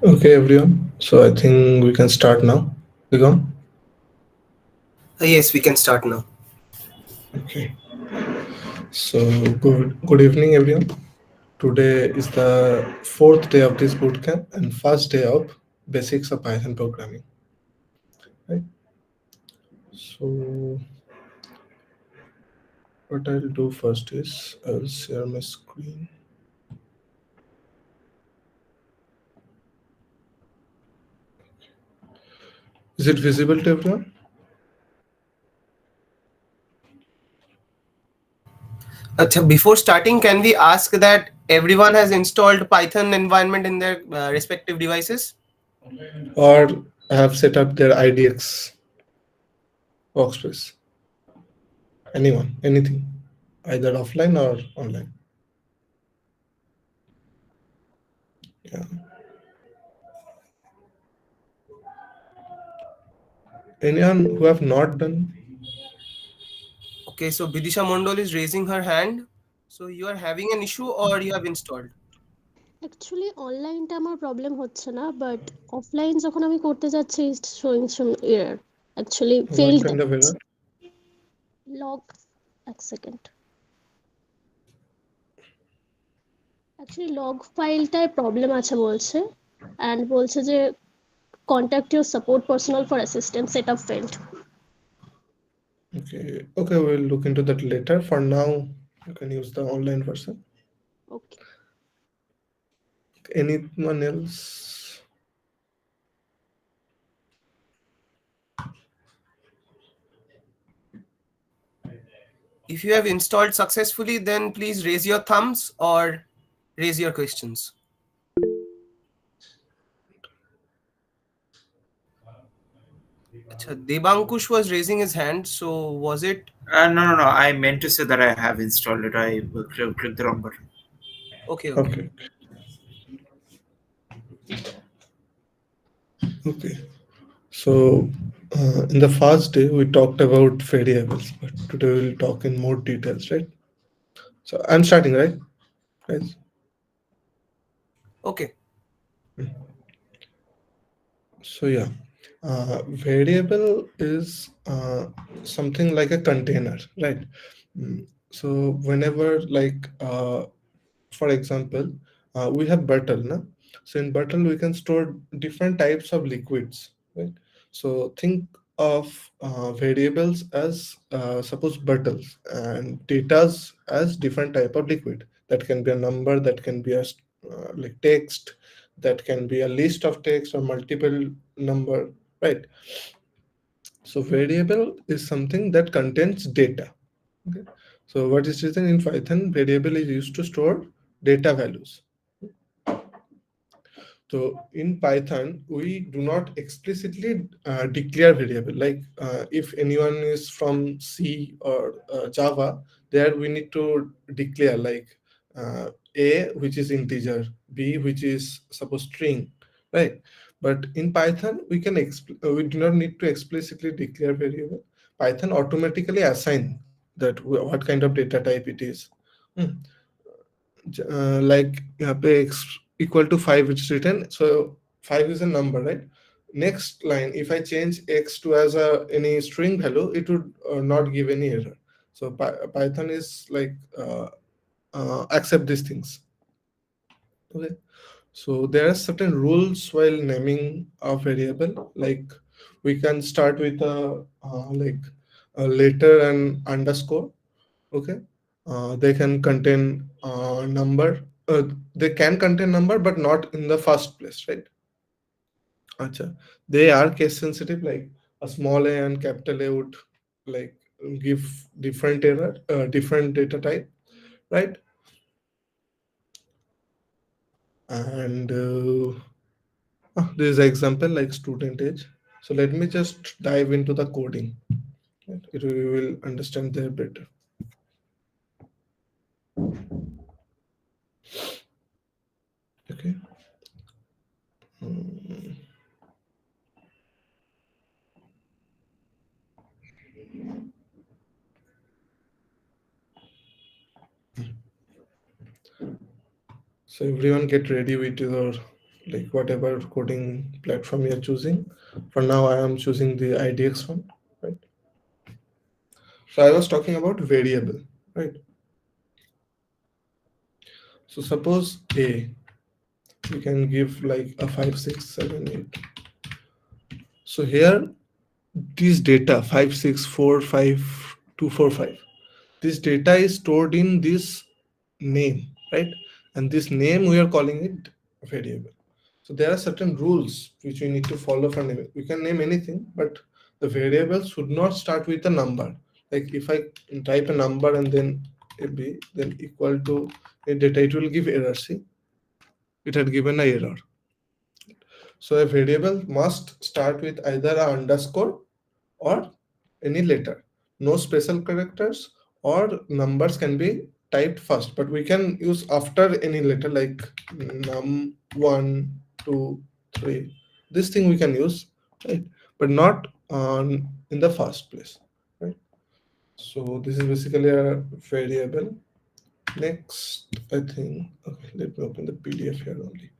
Okay, everyone. So I think we can start now. Begone. Yes, we can start now. Okay. So good evening, everyone. Today is the fourth day of this bootcamp and first day of basics of Python programming. Right. So what I'll do first is I'll share my screen. Is it visible to everyone? Before starting, can we ask that everyone has installed Python environment in their respective devices? Or have set up their IDX workspace? Anyone? Anything? Either offline or online. Yeah. Anyone who have not done. Okay, so Bidisha Mondol is raising her hand. So you are having an issue or you have installed? Actually অনলাইনটা আমার problem হচ্ছে না, but offline যখন আমি করতে যাচ্ছি showing some error, actually What failed kind of দেখাচ্ছে। error? Log, এক সেকেন্ড, অ্যাকচুয়ালি লগ ফাইলটায় প্রবলেম আছে বলছে, অ্যান্ড বলছে যে contact your support personal for assistance set up failed. Okay, we'll look into that later. For now, you can use the online version. Okay, Anyone else? If you have installed successfully, then please raise your thumbs or raise your questions. Acha, Debankush was raising his hand. So was it? No. I meant to say that I have installed it. I clicked the wrong button. Okay, okay. Okay, okay. So, in the first day, we talked about variables, but today we'll talk in more details, right? So, I'm starting, right, guys? Okay. So, yeah, variable is something like a container, right? So, whenever, like, for example, we have bottle, na? So in bottle we can store different types of liquids, right? So think of variables as suppose bottles and datas as different type of liquid. That can be a number, that can be a like text, that can be a list of text or multiple number, right? So variable is something that contains data. Okay. So what is written in Python? Variable is used to store data values. So in Python, we do not explicitly declare variable. Like if anyone is from C or Java, there we need to declare like A, which is integer, B, which is suppose string, right? But in Python, we do not need to explicitly declare variable. Python automatically assign that what kind of data type it is. Hmm. Like x equal to 5 it's written, so 5 is a number, right? Next line, if I change x to as a any string value, it would not give any error. So Python is like accept these things. Okay, so there are certain rules while naming a variable. Like we can start with a like a letter and underscore. Okay, they can contain number, they can contain number but not in the first place, right? Acha. They are case sensitive, like a small a and capital A would like give different error, different data type, right? And this is example like student age. So let me just dive into the coding, right? You will understand there better. Okay. Hmm. So everyone get ready with your like whatever coding platform you're choosing. For now, I am choosing the IDX one, right? So I was talking about variable, right? So suppose A, we can give like a 5, 6, 7, 8. So here, this data 5, 6, 4, 5, 2, 4, 5. This data is stored in this name, right? And this name we are calling it variable. So there are certain rules which we need to follow for naming. We can name anything, but the variable should not start with a number. Like if I type a number and then a b, then equal to a data, it will give error. See, it had given a error. So a variable must start with either a underscore or any letter. No special characters or numbers can be typed first, but we can use after any letter like num1, 2, 3. This thing we can use, right? But not in the first place, right? So this is basically a variable. Next, I think, okay, let me open the PDF here only.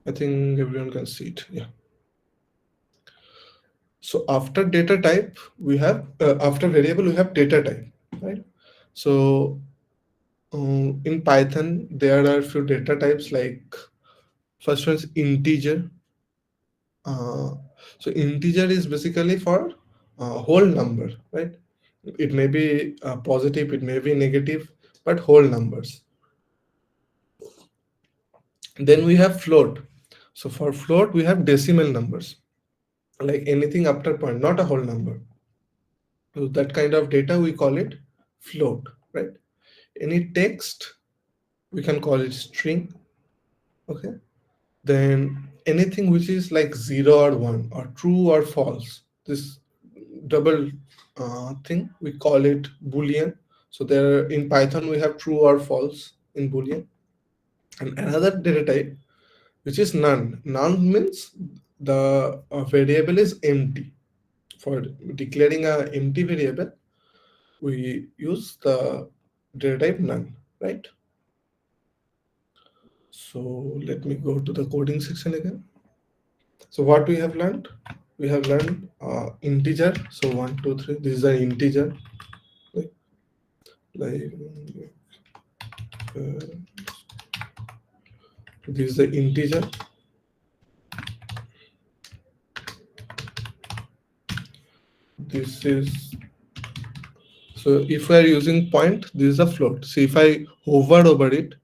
I think everyone can see it. Yeah. So after data type, we have after variable we have data type, right? So in Python there are a few data types. Like first one is integer. Uh, so integer is basically for whole number, right? It may be positive, it may be negative, but whole numbers. Then we have float. So for float we have decimal numbers, like anything after point, not a whole number. So that kind of data we call it float, right? Any text we can call it string. Okay. Then anything which is like 0 or 1 or true or false, this double thing we call it boolean. So there in Python we have true or false in boolean. And another data type which is none. None means the variable is empty. For declaring a empty variable, we use the data type none, right? So let me go to the coding section again. So what we have learned? We have learned integer. So 1, 2, 3. This is an integer. Like, like uh, this is the integer. This is, so if we are using point, this is a float. See, if I hover over it,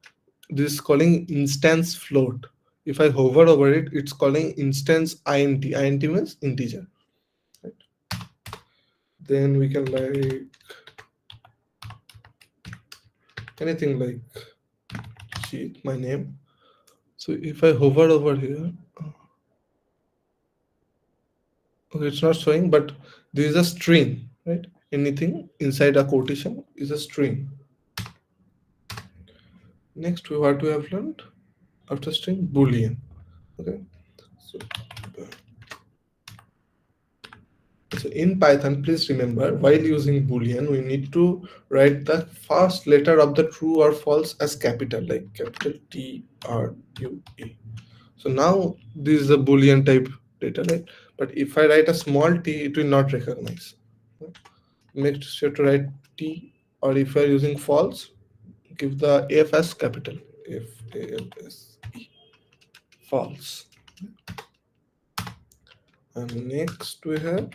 this is calling instance float. If I hover over it, it's calling instance int. Int means integer. Right? Then we can like anything like sheet, my name. So if I hover over here, okay, it's not showing, but this is a string, right? Anything inside a quotation is a string. Next, what we have learned after string, boolean. Okay, so, so in Python, please remember while using boolean, we need to write the first letter of the true or false as capital, like capital T R U A. So now this is a boolean type data, right? But if I write a small t, it will not recognize. Make sure to write t, or if you are using false, give the f as capital. F A L S E, false. And next we have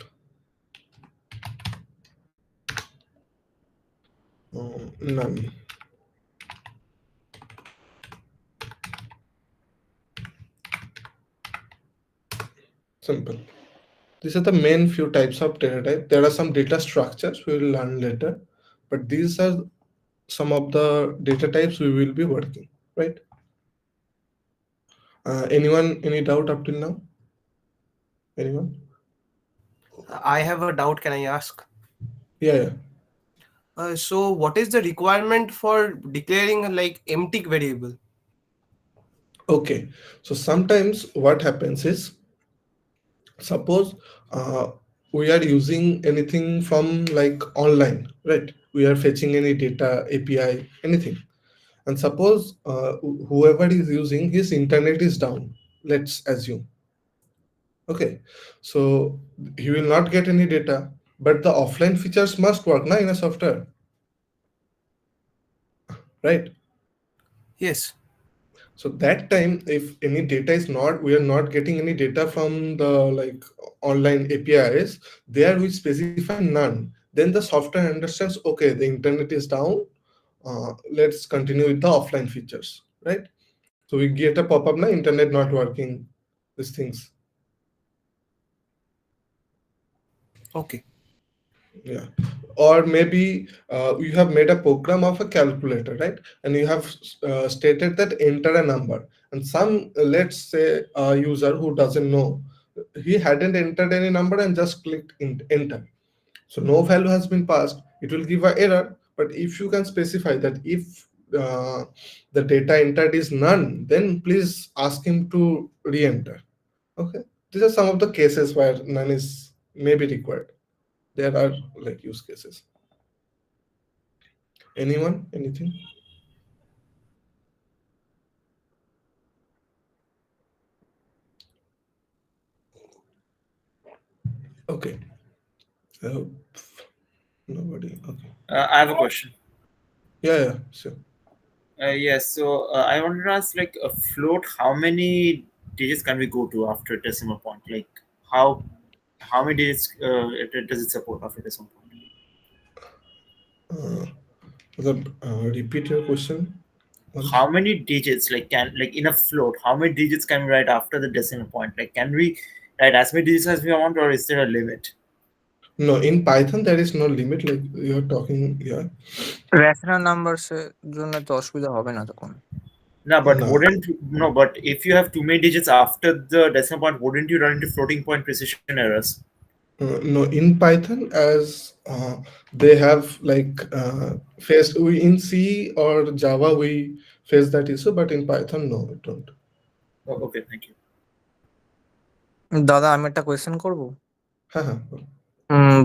none. Simple. These are the main few types of data type. There are some data structures we will learn later, but these are some of the data types we will be working, right? Anyone, any doubt up till now? Anyone? I have a doubt. Can I ask? Yeah. So what is the requirement for declaring like empty variable? Okay, so sometimes what happens is, suppose we are using anything from like online, right? We are fetching any data, API, anything, and suppose whoever is using, his internet is down, let's assume. Okay, so he will not get any data, but the offline features must work now in a software, right? Yes. So that time, if any data is not, we are not getting any data from the like online APIs, there we specify none. Then the software understands, okay, the internet is down. Let's continue with the offline features, right? So we get a pop-up now, internet not working, these things. Okay. Yeah. Or maybe you have made a program of a calculator, right? And you have stated that enter a number. And some, let's say, a user who doesn't know, he hadn't entered any number and just clicked enter. So no value has been passed. It will give an error. But if you can specify that if the data entered is none, then please ask him to re-enter. Okay. These are some of the cases where none is maybe required. There are like use cases. Anyone? Anything? Okay. Uh, Nobody. Okay. I have a question. Yeah, yeah, sure. Yes, so I wanted to ask, like, a float, how many digits can we go to after decimal point? Like, how how many digits does it support after decimal point? Uh, Repeat your question once. How many digits, like, can, like, in a float, how many digits can we write after the decimal point? Like, can we write as many digits as we want, or is there a limit? No, in Python there is no limit. Like you're talking. Yeah. Rational numbers এর জন্য তো অসুবিধা হবে না তখন। No, but No. wouldn't no, but if you have too many digits after the decimal point, wouldn't you run into floating point precision errors? No, in Python, as they have like faced we in C or Java we face that issue, but in Python, no, we don't. Oh, okay, thank you. দাদা আমি একটা question করব। হ্যাঁ হ্যাঁ।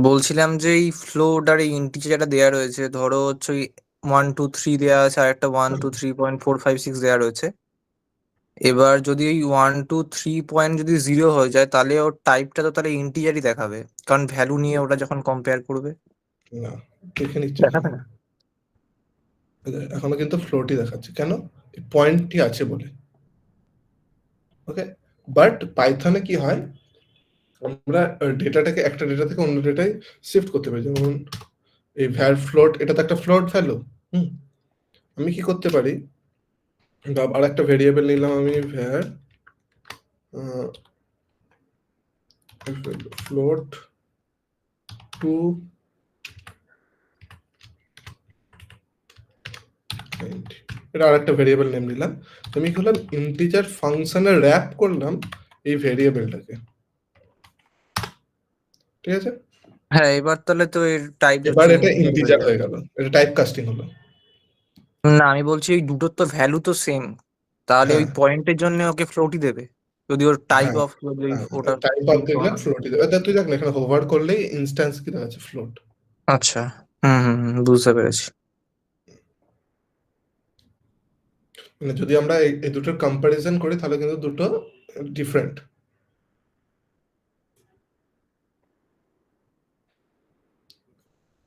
বলছিলাম যে এই float আর এই ইন্টিজার যেটা দেওয়া রয়েছে, ধরো হচ্ছে ওই 1 2 3 দেওয়া আছে আর একটা 1 2 3.456 দেওয়া রয়েছে। এবার যদি ওই 1 2 3 পয়েন্ট যদি 0 হয়ে যায় তাহলে ওর টাইপটা তো তাহলে ইন্টিজারই দেখাবে, কারণ ভ্যালু নিয়ে ওটা যখন কম্পেয়ার করবে। না, দেখে নিচ্ছি দেখাবে এখানে। না? এখনো কিন্তু ফ্লোটই দেখাচ্ছে, কেন? পয়েন্টটি আছে বলে। ওকে, বাট পাইথনে কি হয়, আমরা ডেটাটাকে একটা ডেটা থেকে অন্য ডেটায় শিফট করতে পারি। যেমন এই ভ্যার ফ্লোট, এটা তো একটা ফ্লোট ভ্যালু। আমি কি করতে পারি, আর একটা ভেরিয়েবল নিলাম আমি, ভ্যার ফ্লোট টু এটা আর একটা ভেরিয়েবল নেম নিলাম। আমি কি করলাম, ইন্টিজার ফাংশনে র্যাপ করলাম এই ভেরিয়েবলটাকে। ঠিক আছে, হ্যাঁ, এবার তাহলে তো এর টাইপ এবার হচ্ছে এটা ইন্টিজার হয়ে ইন্টিজার যাবে। হয়ে গেল, এটা টাইপ কাস্টিং হলো। না, আমি বলছি এই দুটোর তো ভ্যালু তো সেম, তাহলে ওই হ্যাঁ পয়েন্টের জন্য ওকে ফ্লোটই দেবে যদি ওর টাইপ হ্যাঁ অফ যদি হ্যাঁ, ওটা টাইপ অফ সেম দেখলে সমান হয়। ফ্লোট দেবে। তুই দেখ না, এখানে হোভার করলেই ইনস্ট্যান্স কি দেখাচ্ছে, ফ্লোট। আচ্ছা, বুঝতে পেরেছি। মানে যদি আমরা এই দুটোর কম্পারিজন করি তাহলে কিন্তু দুটো ডিফারেন্ট।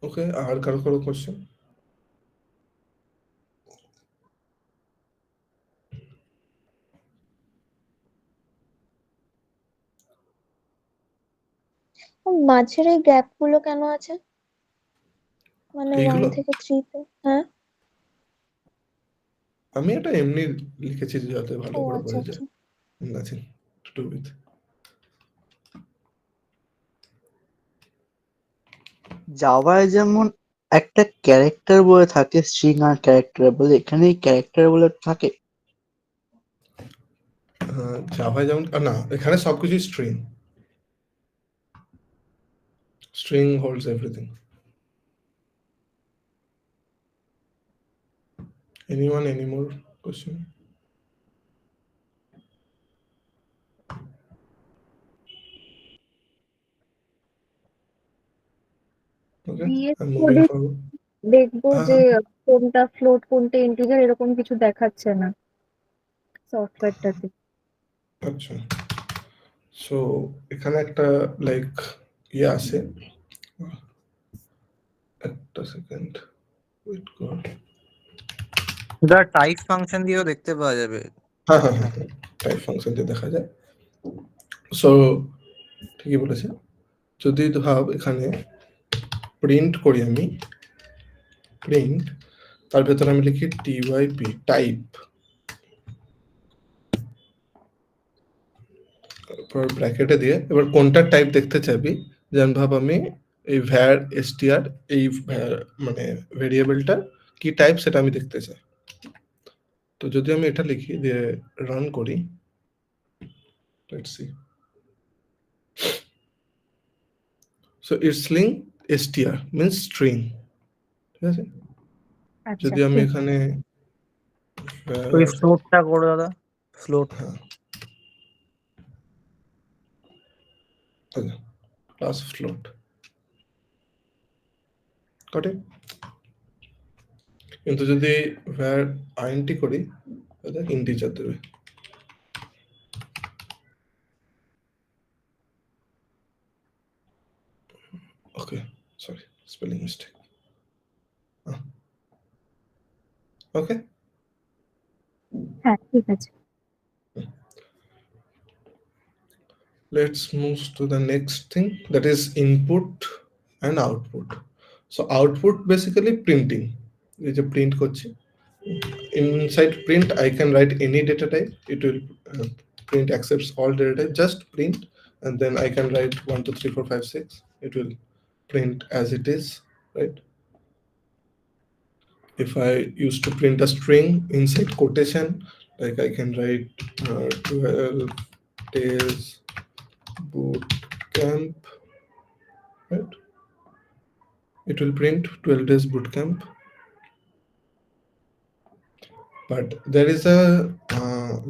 ওকে, আর কারো কারো কোশ্চেন? মাঝের এই গ্যাপ গুলো কেন আছে, মানে 1 এইগুলো থেকে 3 তে? হ্যাঁ। আমি এটা এমনি লিখেছি যাতে ভালো ও করে আচ্ছা বোঝা আচ্ছা। যায়, নাথিং টু ডু উইথ। জাভায় যেমন একটা ক্যারেক্টার বলে থাকে, স্ট্রিং আর ক্যারেক্টার বলে, এখানে ক্যারেক্টার বলে থাকে। জাভায় যেমন না, এখানে সবকিছু string, string holds everything. Anyone, any more question? Okay, দিয়ে I'm moving forward. দেখবো যে হ্যাঁ, কোনটা ফ্লোট কোনটা ইন্টিজার এরকম কিছু দেখাচ্ছে না সফটওয়্যারটাতে। আচ্ছা, সো এখানে একটা লাইক ইয়ে আছে, একটা সেকেন্ড ওয়েট কর। দা টাইপ ফাংশন দিয়েও দেখতে পাওয়া যাবে। হ্যাঁ হ্যাঁ হ্যাঁ হ্যাঁ, টাইপ ফাংশন দিয়ে দেখা যায়। সো ঠিকই বলেছে। যদি ভাব এখানে প্রিন্ট করি আমি, প্রিন্ট, তার ভেতরে আমি লিখি টিওয়াইপি টাইপ, তারপর ব্র্যাকেটে দিয়ে এবার কোনটা টাইপ দেখতে চাইবি, যেমন ভাব আমি এই ভ্যার এসটিআর এই মানে ভেরিয়েবলটা কি টাইপ সেটা আমি দেখতে চাই। তো যদি আমি এটা লিখি দিয়ে রান করি, let's see, so it's len STR means string, ঠিক আছে। আচ্ছা, যদি আমি ঠিক। এখানে ওই ফ্লোটটা করো দাদা, ফ্লোট। হ্যাঁ ক্লাস ফ্লোট কাটে, কিন্তু যদি ভ্যার আইএনটি করি তাহলে ইন্টিজার দেবে। ওকে, সরি, স্পেলিং মিস্টেক। ওকে, হ্যাঁ, ঠিক আছে। let's move to the next thing, that is input and output. So output basically printing, এই যে print করছি, inside print I can write any data type, it will print accepts all data type, just print, and then I can write 1 2 3 4 5 6, it will print as it is, right? If I used to print a string inside quotation, like I can write 12 days boot camp, right? It will print 12 days boot camp. But there is a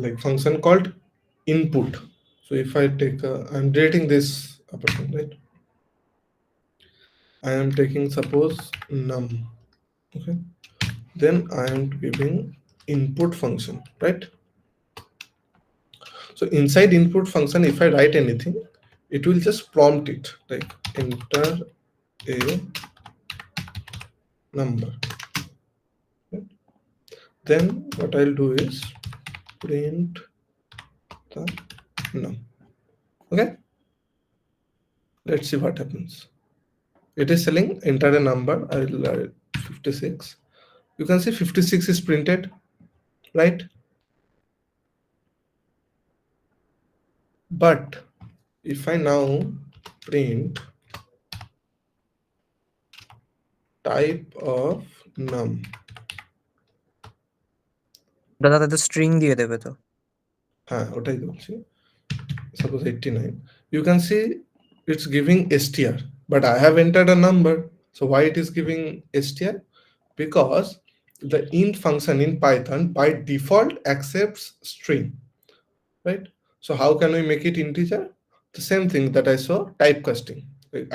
like function called input. So if I take I'm deleting this upper thing, right? I am taking suppose num, okay, then I am giving input function, right? So inside input function, if I write anything, it will just prompt it like enter a number, right? Then what I'll do is print the num. Okay, let's see what happens. It is selling enter a number, I'll 56. You can see 56 is printed, right? But if I now print type of num, দাদা তাতে string দিয়ে দেবে তো। হ্যাঁ ওটাই বলছি, suppose 89, you can see it's giving str, but I have entered a number, so why it is giving str? Because the int function in Python by default accepts string, right? So how can we make it integer? The same thing that I saw typecasting.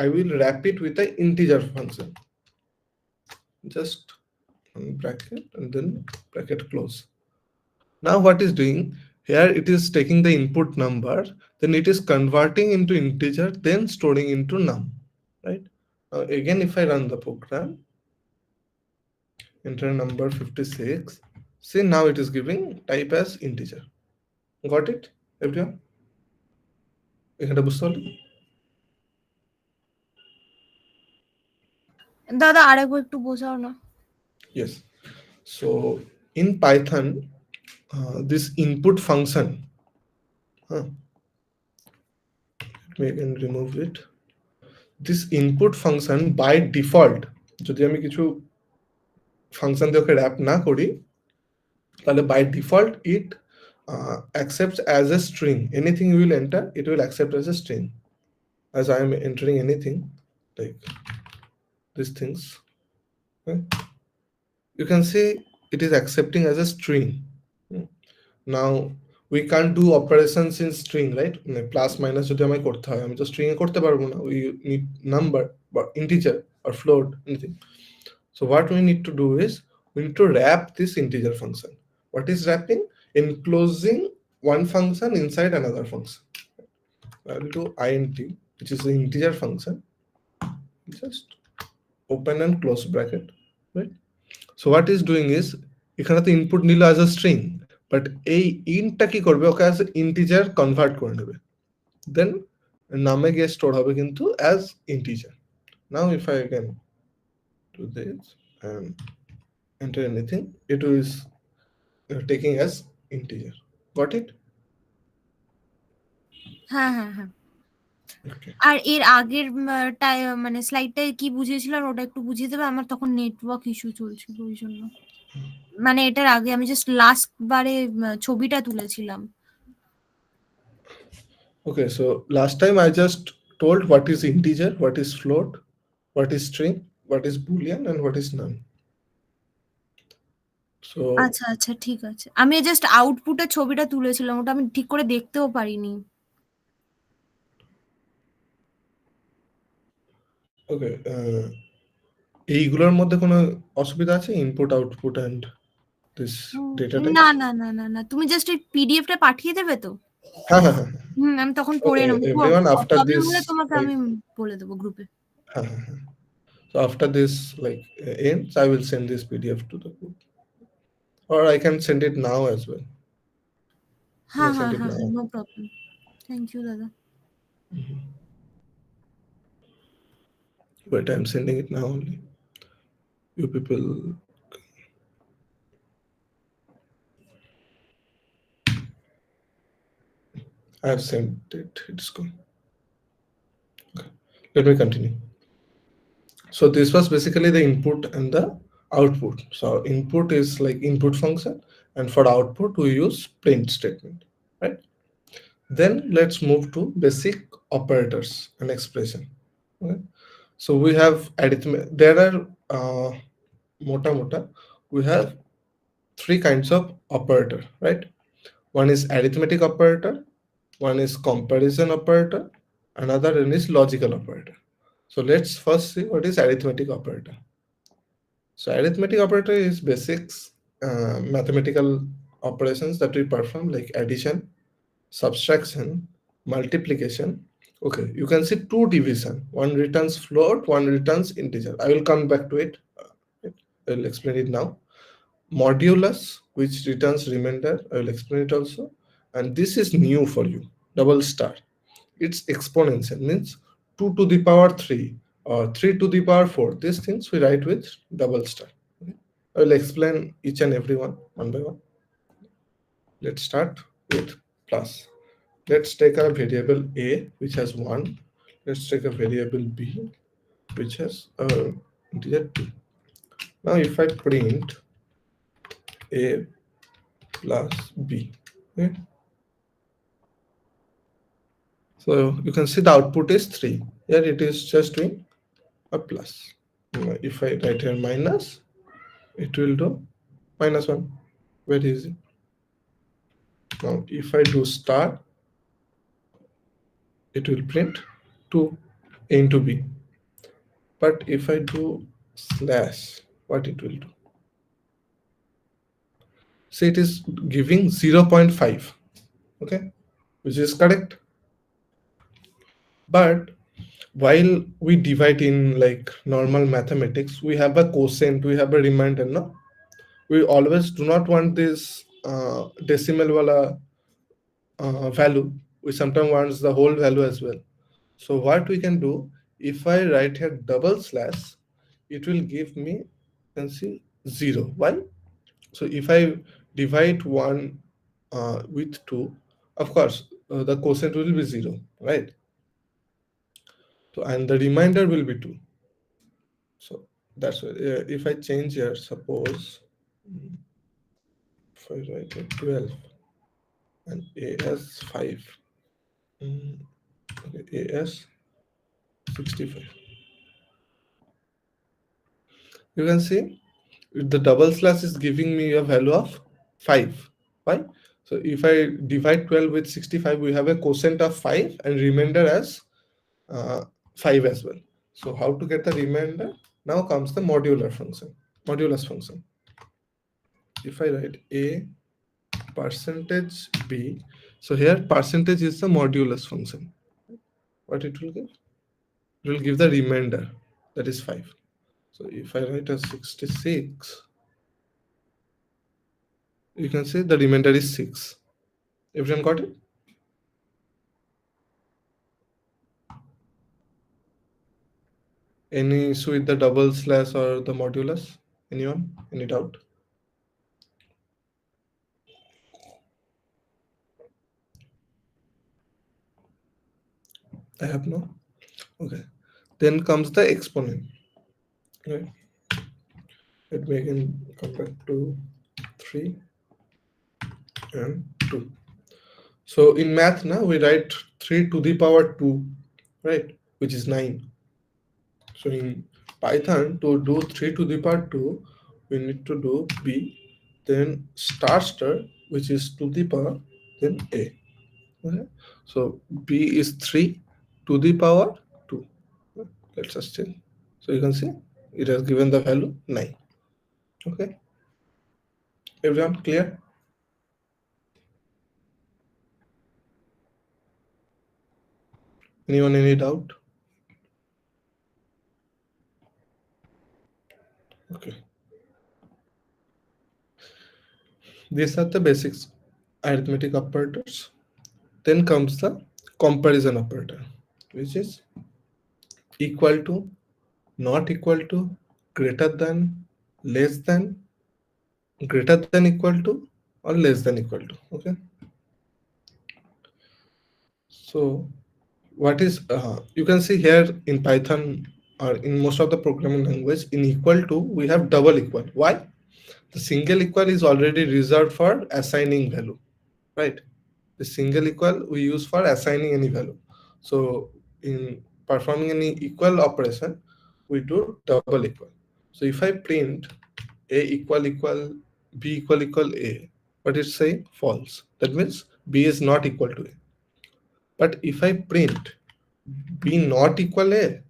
I will wrap it with an integer function, just bracket and then bracket close. Now what is doing here, it is taking the input number, then it is converting into integer, then storing into num, right? Now again, if I run the program, enter number 56, see now it is giving type as integer. Got it, everyone? এখানটা বুঝতে পারলে? দাদা আরেকবার একটু বোঝাও না। Yes, so in Python, this input function, let me again remove it. This input function by default, যদি আমি কিছু ফাংশন দিয়ে ওকে র্যাপ না করি, তাহলে by default it accepts as a string. Anything you will enter, it will accept as a string. As I am entering anything like these things, okay? You can see it is accepting as a string. Now we can't do operations in string, right? Plus minus যদি আমায় করতে হয়, আমি তো string এ করতে পারবো না, we need number বা integer or float, anything. So what we need to do is we need to wrap this integer function. What is wrapping? Enclosing one function inside another function. I will do int, which is the integer function. Just open and close bracket, right? So what is doing is এখানে তো input নিল as a string, but এই ইনটা কি করবে, okay as integer convert করে নেবে, দেন নামে গিয়ে স্টোর হবে কিন্তু as integer. Now if I can do this and enter anything, it is taking as integer. Got it? হ্যাঁ হ্যাঁ হ্যাঁ। Okay. আর এর আগের মানে স্লাইডটায় কি বুঝিয়েছিলাম ওটা একটু বুঝিয়ে দেবে, আমার তখন নেটওয়ার্ক ইস্যু চলছিল ওই জন্য। মানে এটার আগে আমি জাস্ট লাস্ট বারে ছবিটা তুলেছিলাম। Okay, so last time I just told what is integer, what is float, what is string, what is boolean, and what is none. So আচ্ছা আচ্ছা ঠিক আছে, আমি জাস্ট আউটপুটের ছবিটা তুলেছিলাম, ওটা আমি ঠিক করে দেখতেও পারিনি। okay, এইগুলোর মধ্যে কোনো অসুবিধা আছে, input output and this data type? না না না না না, তুমি জাস্ট এই পিডিএফটা পাঠিয়ে দেবে তো? হ্যাঁ হ্যাঁ হ্যাঁ আমি তখন পড়ে Okay, নেবো, everyone, after প্রবলেম this, হলে তোমাকে like, আমি বলে দেবো গ্রুপে। so after this like ends, I will send this PDF to the group, or I can send it now as well. হ্যাঁ Send হ্যাঁ it হ্যাঁ, now. No problem, thank you দাদা। But I'm sending it now only. You people, I have sent it. It's gone. Okay. Let me continue. So this was basically the input and the output. So input is like input function, and for output we use print statement, right? Then let's move to basic operators and expression. Okay. So we have arithmetic. There are mota we have three kinds of operator, right? One is arithmetic operator, one is comparison operator, another one is logical operator. So let's first see what is arithmetic operator. So arithmetic operator is basics mathematical operations that we perform, like addition, subtraction, multiplication. Okay, you can see two division. One returns float, one returns integer. I will come back to it. I will explain it now. Modulus, which returns remainder. I will explain it also. And this is new for you, double star. It's exponential, means 2 to the power 3 or 3 to the power 4. These things we write with double star. Okay? I will explain each and every one by one. Let's start with plus. Let's take a variable a which has 1. Let's take a variable b which has integer 2. Now if I print a plus b, okay? So you can see the output is 3. Here it is just doing a plus. If I write here minus, it will do -1. Very easy. Now if I do star, it will print 2 a into b. But if I do slash, what it will do? So it is giving 0.5, okay, which is correct. But while we divide in like normal mathematics, we have a quotient, we have a remainder, no? We always do not want this decimal wala value. We sometimes want the whole value as well. So what we can do, if I write here double slash, it will give me, you can see 0. Why? So if I divide 1 with 2, of course the quotient will be 0, right? So and the remainder will be 2. So that's why if I change here, suppose if I write here 12 and a as 5, okay, a as 65, you can see the double slash is giving me a value of 5. Why? So if I divide 12 with 65, we have a quotient of 5 and remainder as 5 as well. So how to get the remainder? Now comes the modular function, modulus function. If I write a percentage b, so here percentage is the modulus function. What it will give? It will give the remainder, that is 5. So if I write as 66, you can say the remainder is 6. Everyone got it? Any issue with the double slash or the modulus? Anyone? Any doubt? I have no. Okay. Then comes the exponent. Right. Let me again come back to 3 and 2. So in math now we write 3 to the power 2, right? Which is 9. So in Python, to do 3 to the power 2, we need to do b, then star star, which is to the power, then a. Okay? So b is 3 to the power 2. Let's just check. So you can see it has given the value 9. Okay. Everyone clear? Anyone any doubt? Okay. These are the basics arithmetic operators. Then comes the comparison operator, which is equal to, not equal to, greater than, less than, greater than equal to, or less than equal to. Okay. So what is you can see here in Python or in most of the programming language, in equal to we have double equal. Why? The single equal is already reserved for assigning value, right? The single equal we use for assigning any value. So in performing any equal operation, we do double equal. So if I print a equal equal b equal equal a, but it's say false. That means b is not equal to a. But if I print b not equal a,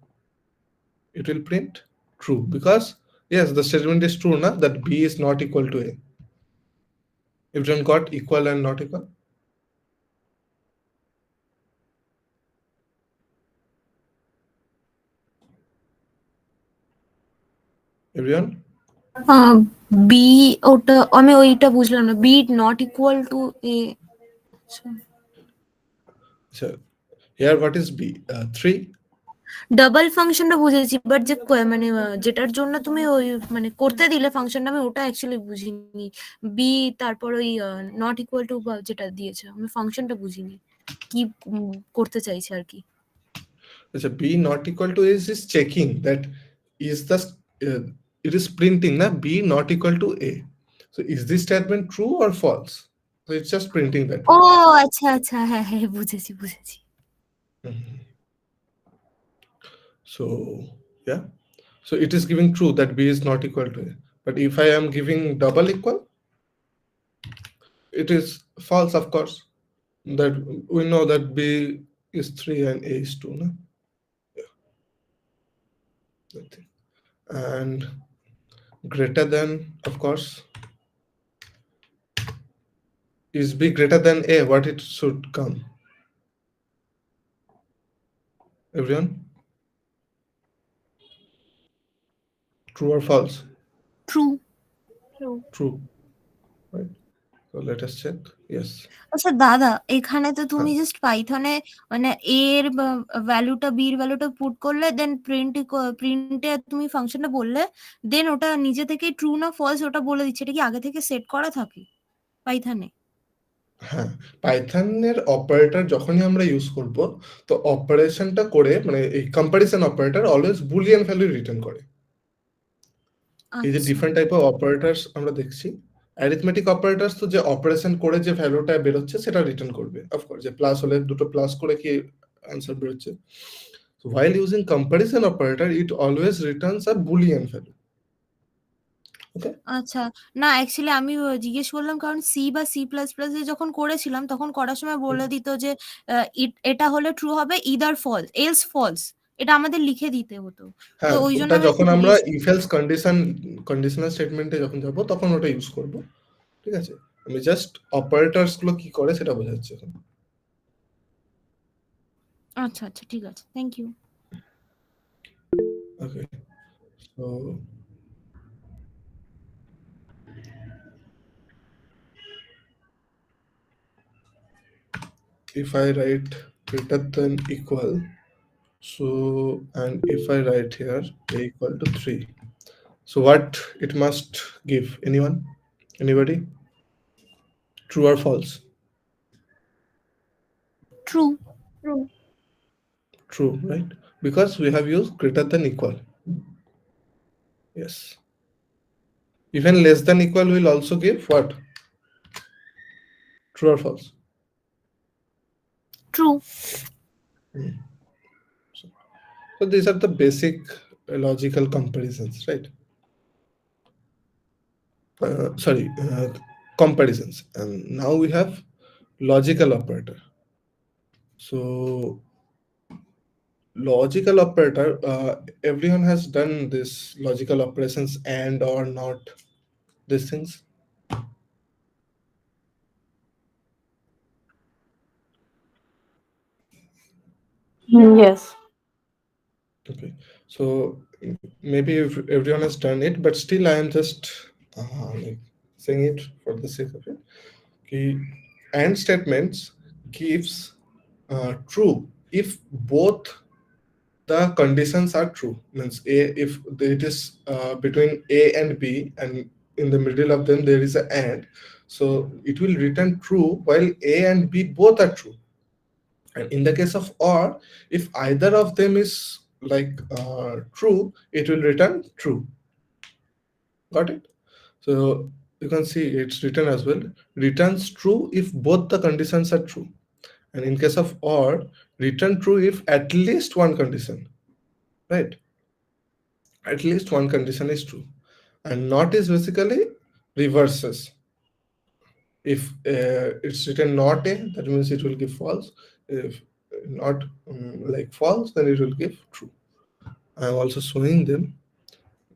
it will print true, because yes, the statement is true now that b is not equal to a. Everyone got equal and not equal? Everyone? B ওটা আমি ওইটা বুঝলাম না, b not equal to a. So here what is b? 3. Double ফাংশনটা বুঝেছি, but যে মানে যেটার জন্য তুমি ওই মানে করতে দিলে ফাংশনটা, আমি ওটা অ্যাকচুয়ালি বুঝিনি। বি তারপর ওই নট ইকুয়াল টু যেটা দিয়েছে, আমি ফাংশনটা বুঝিনি কি করতে চাইছে আর কি। So b not equal to is checking that is the it is printing na b not equal to a. So is this statement true or false? So it's just printing that. ও আচ্ছা আচ্ছা, হ্যাঁ হ্যাঁ বুঝেছি বুঝেছি। Mhm. So yeah, so it is giving true that b is not equal to a. But if I am giving double equal, it is false, of course. That we know that b is 3 and a is 2. Na? Yeah. Nothing. And greater than, of course, is b greater than a, what it should come? Everyone? True or false? True. True. Right. So let us check. Yes. আচ্ছা দাদা, এখানে তো তুমি just পাইথনে মানে এর ভ্যালুটা বির ভ্যালুটা পুট করলে, দেন প্রিন্টে তুমি ফাংশনটা বললে, দেন ওটা নিজে থেকে ট্রু না ফলস ওটা বলে দিচ্ছে। এটা কি আগে থেকে সেট করা থাকে পাইথনে? হ্যাঁ, পাইথনের অপারেটর যখনই আমরা ইউজ করব, তো অপারেশনটা করে মানে এই comparison operator always Boolean value return করে। এই যে ডিফারেন্ট টাইপ অফ অপারেটরস আমরা দেখছি, অ্যারিথমেটিক অপারেটরস তো যে অপারেশন করে যে ভ্যালুটা বেরোচ্ছে সেটা রিটার্ন করবে। অফকোর্স যে প্লাস হলে দুটো প্লাস করে কি অ্যান্সার বেরোচ্ছে। So while using comparison operator, it always returns a boolean value. Okay. আচ্ছা, না অ্যাকচুয়ালি আমি জিজ্ঞেস করলাম কারণ সি বা সি প্লাস প্লাস এ যখন করেছিলাম তখন করার সময় বলে দিত যে এটা হলে ট্রু হবে, ইদার ফলস এলস ফলস, এটা আমাদের লিখে দিতে হতো। তো হ্যাঁ, ওই জন্য ওটা আমি যখন একটু আমরা জিজ্ঞেস ইফ এলস কন্ডিশনাল স্টেটমেন্টে যখন যাব তখন ওটা ইউজ করব। ঠিক আছে, আমি জাস্ট অপারেটরস গুলো কি করে সেটা বোঝাচ্ছি এখন। আচ্ছা আচ্ছা ঠিক আছে, thank you. Okay, so if I write greater than equal, so and if I write here a equal to 3, so what it must give? Anyone? Anybody? True or false? True. True. True, right? Because we have used greater than equal. Yes. Even less than equal will also give what? True or false? True. So these are the basic logical comparisons, right? Sorry, comparisons. And now we have logical operator. So logical operator, everyone has done this logical operations and or not, these things. Yes. Okay, so maybe if everyone has done it, but still I am just like saying it for the sake of it. Okay, and statements gives true if both the conditions are true. Means a, if it is between a and b, and in the middle of them there is a and, so it will return true while a and b both are true. And in the case of or, if either of them is like true, it will return true. Got it? So you can see it's written as well, returns true if both the conditions are true. And in case of or, return true if at least one condition, right? At least one condition is true. And not is basically reverses. If it's written not a, that means it will give false. If not like false, then it will give true. I'm also showing them.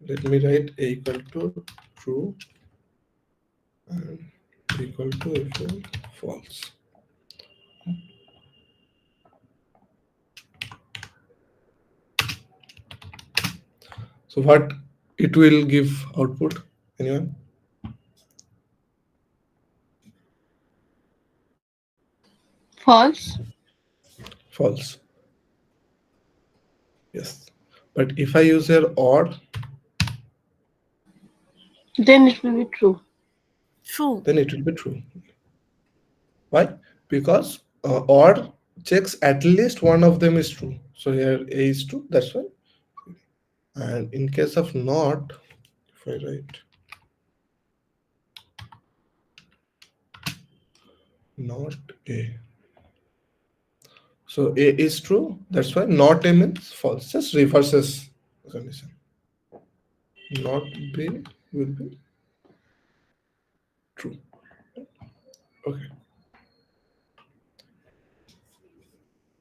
Let me write a equal to true and equal to equal false. So what it will give output? Anyone? False. False. Yes. But if I use here or, Then it will be true. True. then it will be true. Why? Because or checks at least one of them is true. So here a is true, that's why. And in case of not, if I write not a, so a is true, that's why not a means false, just reverses the condition. Not b will be true. Okay.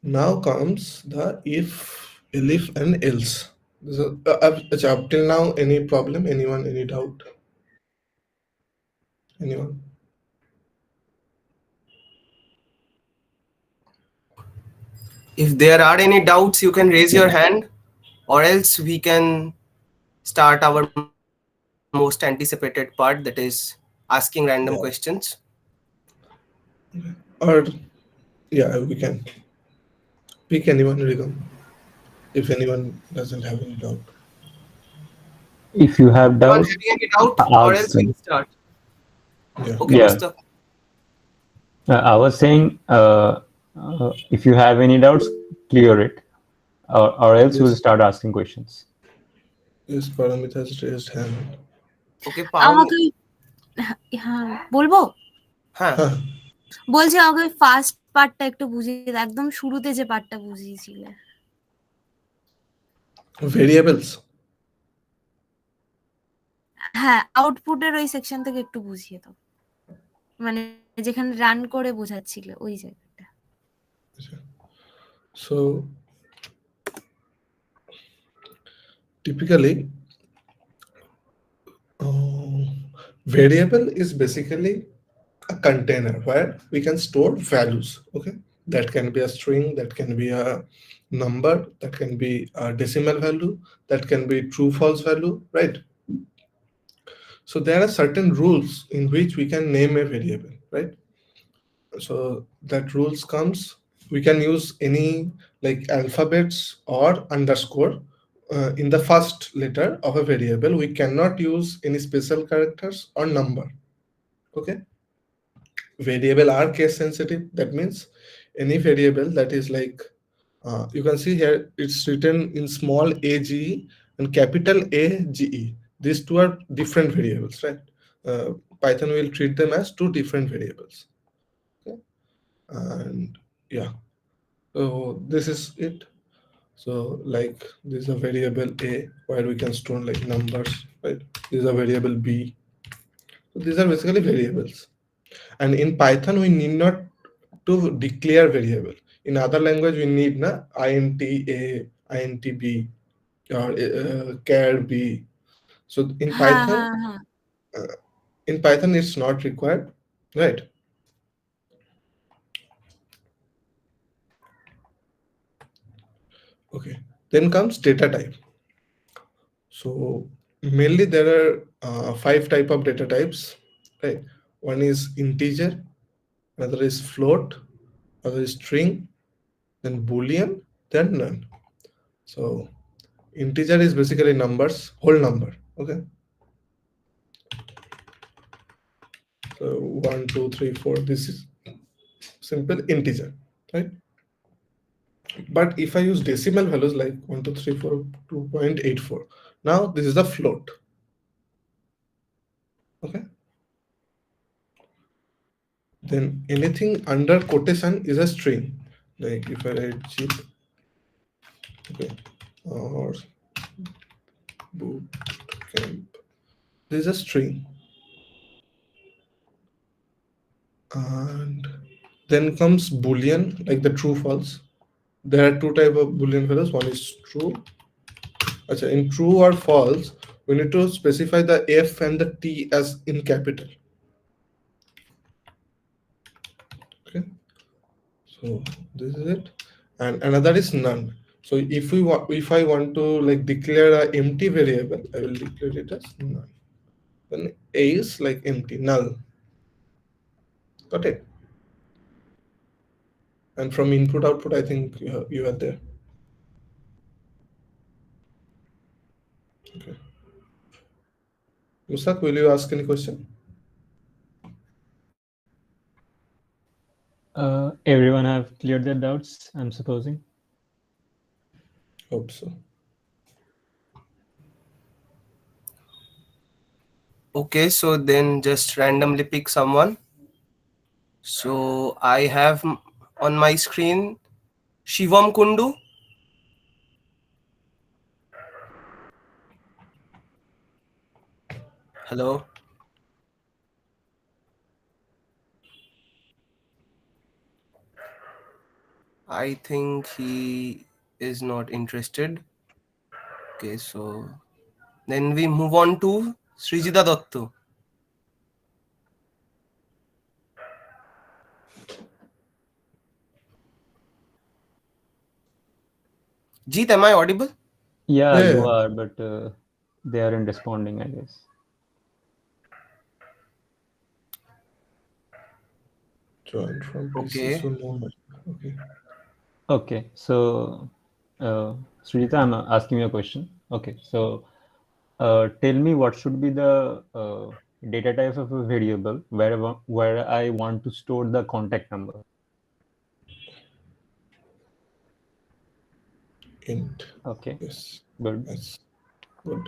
Now comes the if, elif, and else. So, up till now, any problem? Anyone? Any doubt? Anyone? If there are any doubts, you can raise your hand, or else we can start our most anticipated part, that is asking random Yeah. questions. Or yeah, we can pick anyone, Rigam, if anyone doesn't have any doubt. If you have Anyone doubts, having any doubt, or ask else we'll them. start. Yeah. Okay, Yeah. Mustaq. I was saying, if you have any doubts, clear it, or else we'll Yes. start asking questions. Yes, Paramit has raised hand. Okay, Param. আমাকে হ্যাঁ বলবো, হ্যাঁ, বলছি আমাকে first পার্টটা একটু বুঝিয়ে দাও, একদম শুরুতে যে পার্টটা বুঝিয়েছিলে। Variables. হ্যাঁ, আউটপুটের ওই সেকশন থেকে একটু বুঝিয়ে দাও, মানে যেখানে রান করে বোঝাচ্ছিলে ওই জায়গাটা। So typically uh, variable is basically a container where we can store values. Okay, that can be a string, that can be a number, that can be a decimal value, that can be true false value, right? So there are certain rules in which we can name a variable, right? So that rules comes, we can use any like alphabets or underscore in the first letter of a variable. We cannot use any special characters or number. Okay, variable are case sensitive. That means any variable that is like you can see here it's written in small age and capital AGE. These two are different variables, right? Python will treat them as two different variables. Okay, and yeah, so this is it. So like this is a variable A where we can store like numbers, right? This is a variable B. So these are basically variables. And in Python, we need not to declare variable. In other language, we need na int a, int b, or char b. So हाँ हाँ हाँ uh, in Python, it's not required, right? Okay. Then comes data type. So mainly there are five type of data types, right? One is integer, another is float, another is string, then boolean, then none. So integer is basically numbers, whole number. Okay. So 1, 2, 3, 4. This is simple integer, right? But if I use decimal values like 1, 2, 3, 4, 2.84, now this is the float. Okay. Then anything under quotation is a string. Like if I write cheap, okay, or boot camp, this is a string. And then comes boolean, like the true false. There are two type of boolean values. One is true. Achha, in true or false, we need to specify the F and the T as in capital. Okay, so this is it. And another is none. So if I want to like declare an empty variable, I will declare it as none. Then A is like empty, null. Got it? And from input output, I think you are there. Okay. Mustak, will you ask any question? Everyone have cleared their doubts, I'm supposing. Hope so. Okay, so then just randomly pick someone. So I have on my screen Shivam Kundu. Hello. I think he is not interested. Okay, so then we move on to Srijita Dotto. Jeet, am I audible? Yeah, Yeah, you yeah. are, but they aren't responding, I guess. Join from PC, Okay. so no mic. Okay. Okay, so Srijita, I'm asking you a question. Okay, so tell me what should be the data type of a variable where I want to store the contact number. Int. Okay, Yes. good. That's good.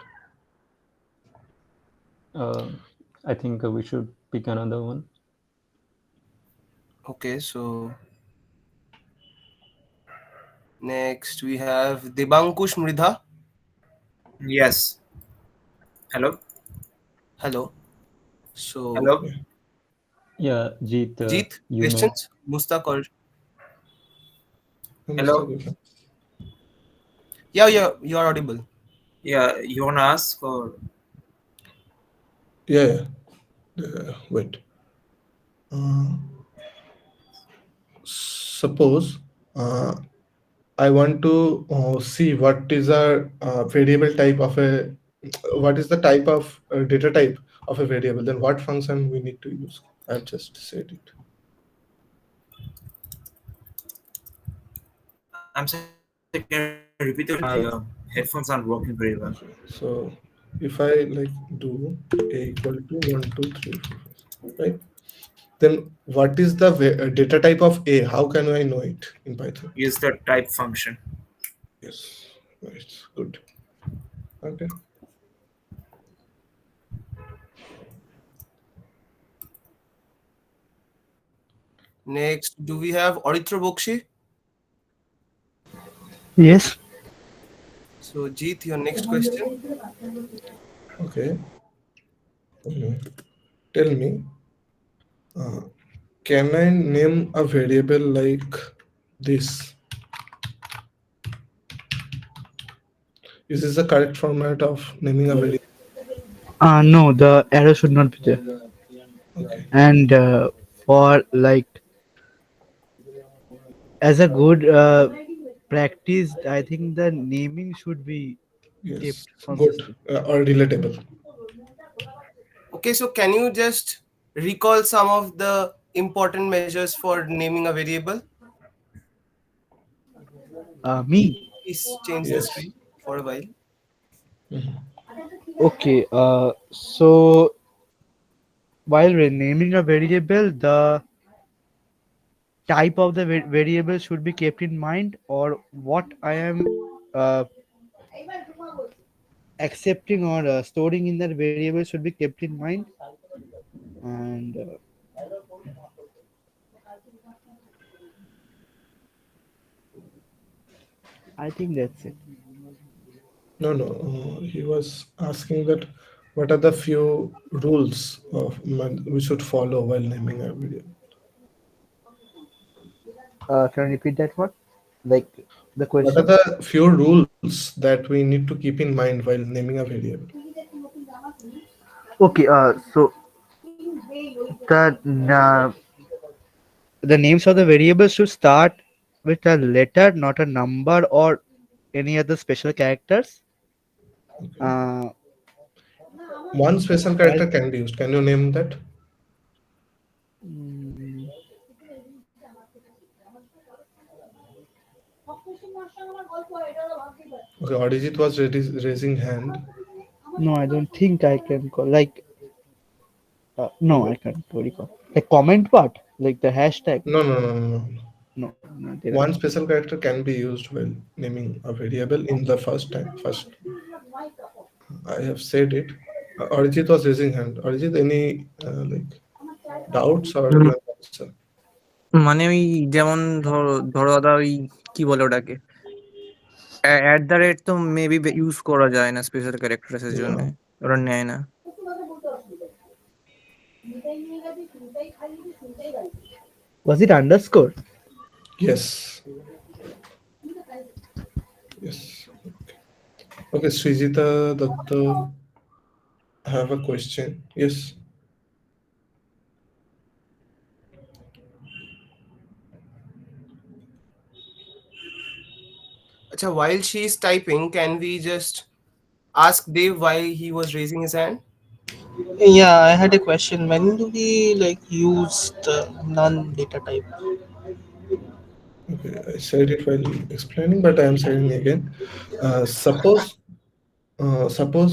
I think we should pick another one. Okay, so next we have Debankush Mridha. Yes. Hello. Hello. So Hello. Yeah, Jeet, Jeet, you may. questions? Mustaq or No, Hello. Mustak, you can. yeah, you are audible. Yeah, you wanna ask or Yeah, yeah. Wait. Uh, suppose uh, I want to see what is a variable type of a what is the type of data type of a variable. Then what function we need to use? I've just said it. I'm sorry, can you repeat the question? My headphones aren't working very well. Okay. So if I like do a equal to 1 2 3 4 5, right? Then what is the data type of a? How can I know it in Python? Use the type function. Yes, right. Good. Okay. Next, do we have Oritra Bokshi? Yes. So, Jeet, your next question. Okay. Mhm. Tell me, uh, can I name a variable like this? Is this the correct format of naming a variable? No, the arrow should not be there. Okay. And for like as a good practice, I think the naming should be Yes. kept Good consistent. or relatable. Okay, so can you just recall some of the important measures for naming a variable? Me. Please change the Yes. screen for a while. Mhm. Okay. So while renaming a variable, the type of the variable should be kept in mind, or what I am uh, accepting or storing in that variable should be kept in mind. And I think that's it. No, no. He was asking that what are the few rules of we should follow while naming a variable? Can you repeat that one? Like the What are question? the few rules that we need to keep in mind while naming a variable? Okay. So the the names of the variables should start with a letter, not a number or any other special characters. Okay. Uh, One special while character can be used. Can you name that? mm, Okay, Arijit was raising hand. no, I don't think I can call. Like no, I can't recall. The comment part, like the hashtag. No, no, no, no, no. No, no, there are One not. special character can be used while naming a variable in the first time. First, I have said it. Arijit was raising hand. Arijit, any like doubts or you um, want to answer? মানে ওই যেমন ধরো ধরো দাদা ওই কি বলে ওটাকে অ্যাট দ্য রেট তো মেবি ইউজ করা যায় না স্পেশাল ক্যারেক্টার্স এর জন্য, Yeah. ওরা নেয় না। Was it underscore? Yes. Yes. Okay, Srijita Datta have a question. Yes. Acha, while she is typing, can we just ask Dave why he was raising his hand? Yeah, I had a question. When do we like use the non-data type? Okay, I said it while explaining, but I am saying again. Suppose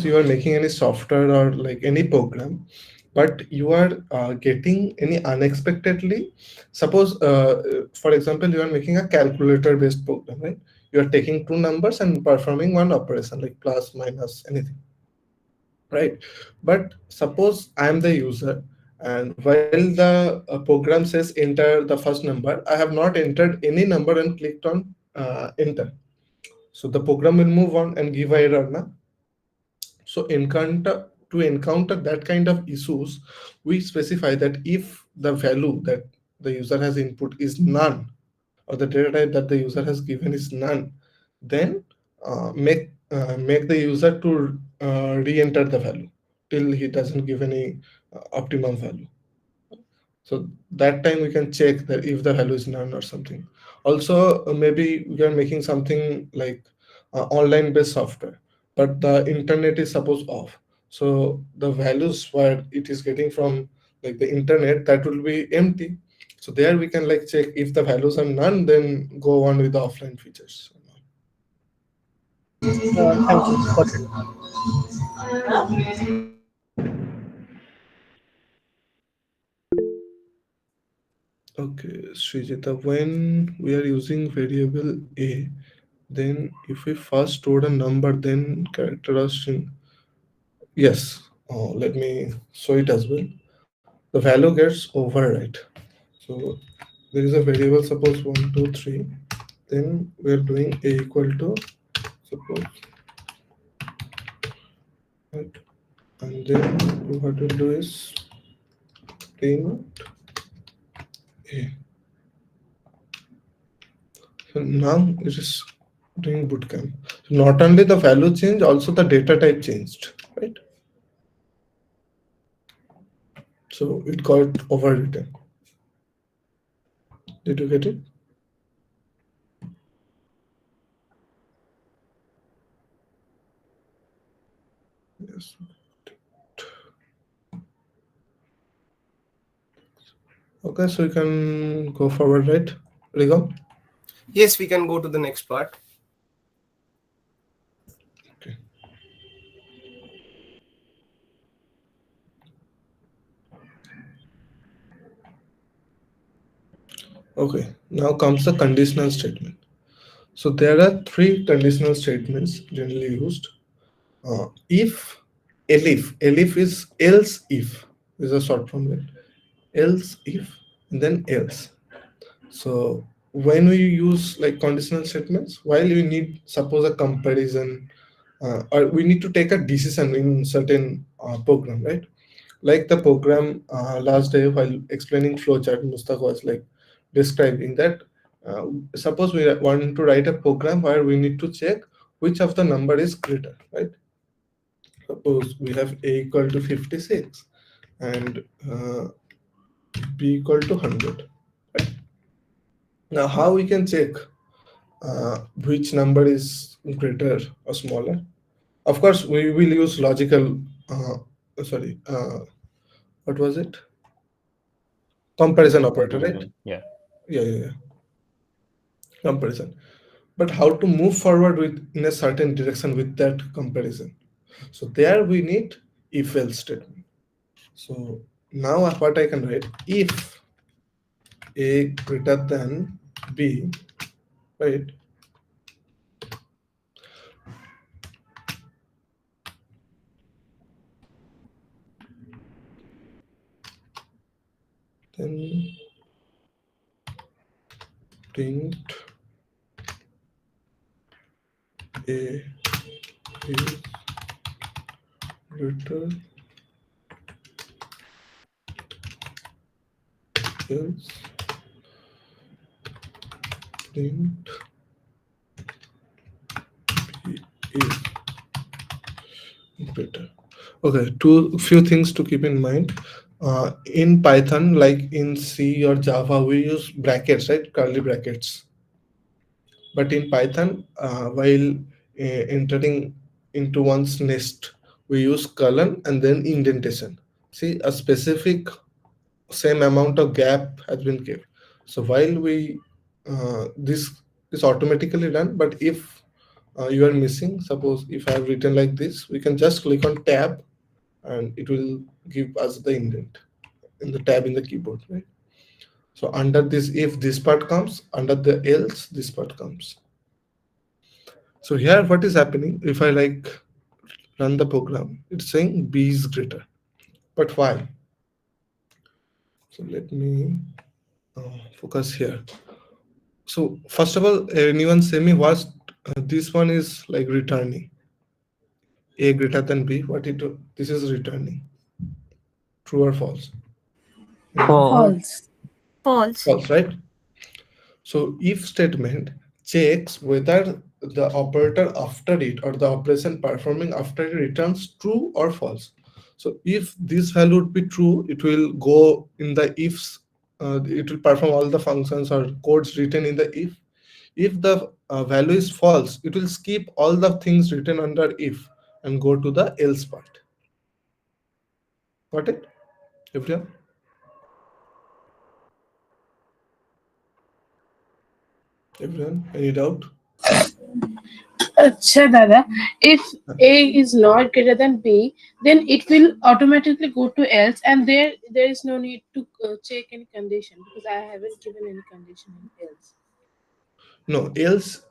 you are making any software or like any program, but you are getting any unexpectedly. Suppose, for example, you are making a calculator-based program, right? You are taking two numbers and performing one operation, like plus, minus, anything, right? But suppose I am the user, and while the program says enter the first number, I have not entered any number and clicked on enter. So the program will move on and give a error. Na? So encounter that kind of issues, we specify that if the value that the user has input is none, or the data type that the user has given is none, then make make the user to re-enter the value till he doesn't give any optimum value. So that time we can check that if the value is none or something. Also, maybe we are making something like online based software, but the internet is suppose off. So the values where it is getting from like the internet, that will be empty. So there we can like check if the values are none, then go on with the offline features. Thank you. Got it. Okay, Srijita, when we are using variable a, then if we first store a number, then character or string. Yes, let me show it as well. The value gets overwrite. So there is a variable, suppose 1, 2, 3. Then we are doing a equal to suppose, right? And then what we'll do is print a. So now it is doing bootcamp. So not only the value change, also the data type changed, right? So it got overwritten. Did you get it? Yes. Okay, so you can go forward, right? Rigam? Yes, we can go to the next part. Okay. Okay, now comes the conditional statement. So there are three conditional statements generally used. If, elif is else if, is a short form, right? Else if, and then else. So when we use like conditional statements, while we need suppose a comparison, or we need to take a decision in certain program, right? Like the program last day while explaining flowchart, Mustaq was like describing that. Suppose we want to write a program where we need to check which of the number is greater, right? Suppose we have a equal to 56 and b equal to 100. Right? Now, how we can check which number is greater or smaller? Of course, we will use logical. Sorry, what was it? Comparison operator, right? Yeah. Yeah. Comparison. But how to move forward with in a certain direction with that comparison? So there we need if else statement. So now what I can write, if a greater than b, right? Then print a is greater else print b is greater. Okay, few things to keep in mind. In Python, like in C or Java, we use brackets, right? Curly brackets. But in Python, while entering into one's nest, we use colon and then indentation. See, a specific same amount of gap has been kept. So while we this is automatically done, but if you are missing, suppose if I have written like this, we can just click on tab and it will give us the indent in the tab in the keyboard, right? So under this, if this part comes, under the else, this part comes. So here what is happening, if I like run the program, it's saying b is greater. But why? So let me focus here. So first of all, anyone say me what this one is like returning? A greater than b, what it this is returning? True or false? False. False. False, right? So if statement checks whether the operator after it, or the operation performing after it, returns true or false. So if this value would be true, it will go in the ifs, it will perform all the functions or codes written in the if the value is false, it will skip all the things written under if and go to the else part. Got it, everyone? Everyone, any doubt? Acha Dada, if A is not greater than B, then it will automatically go to else, and there is no need to check any condition because I haven't given any condition in else. No, else,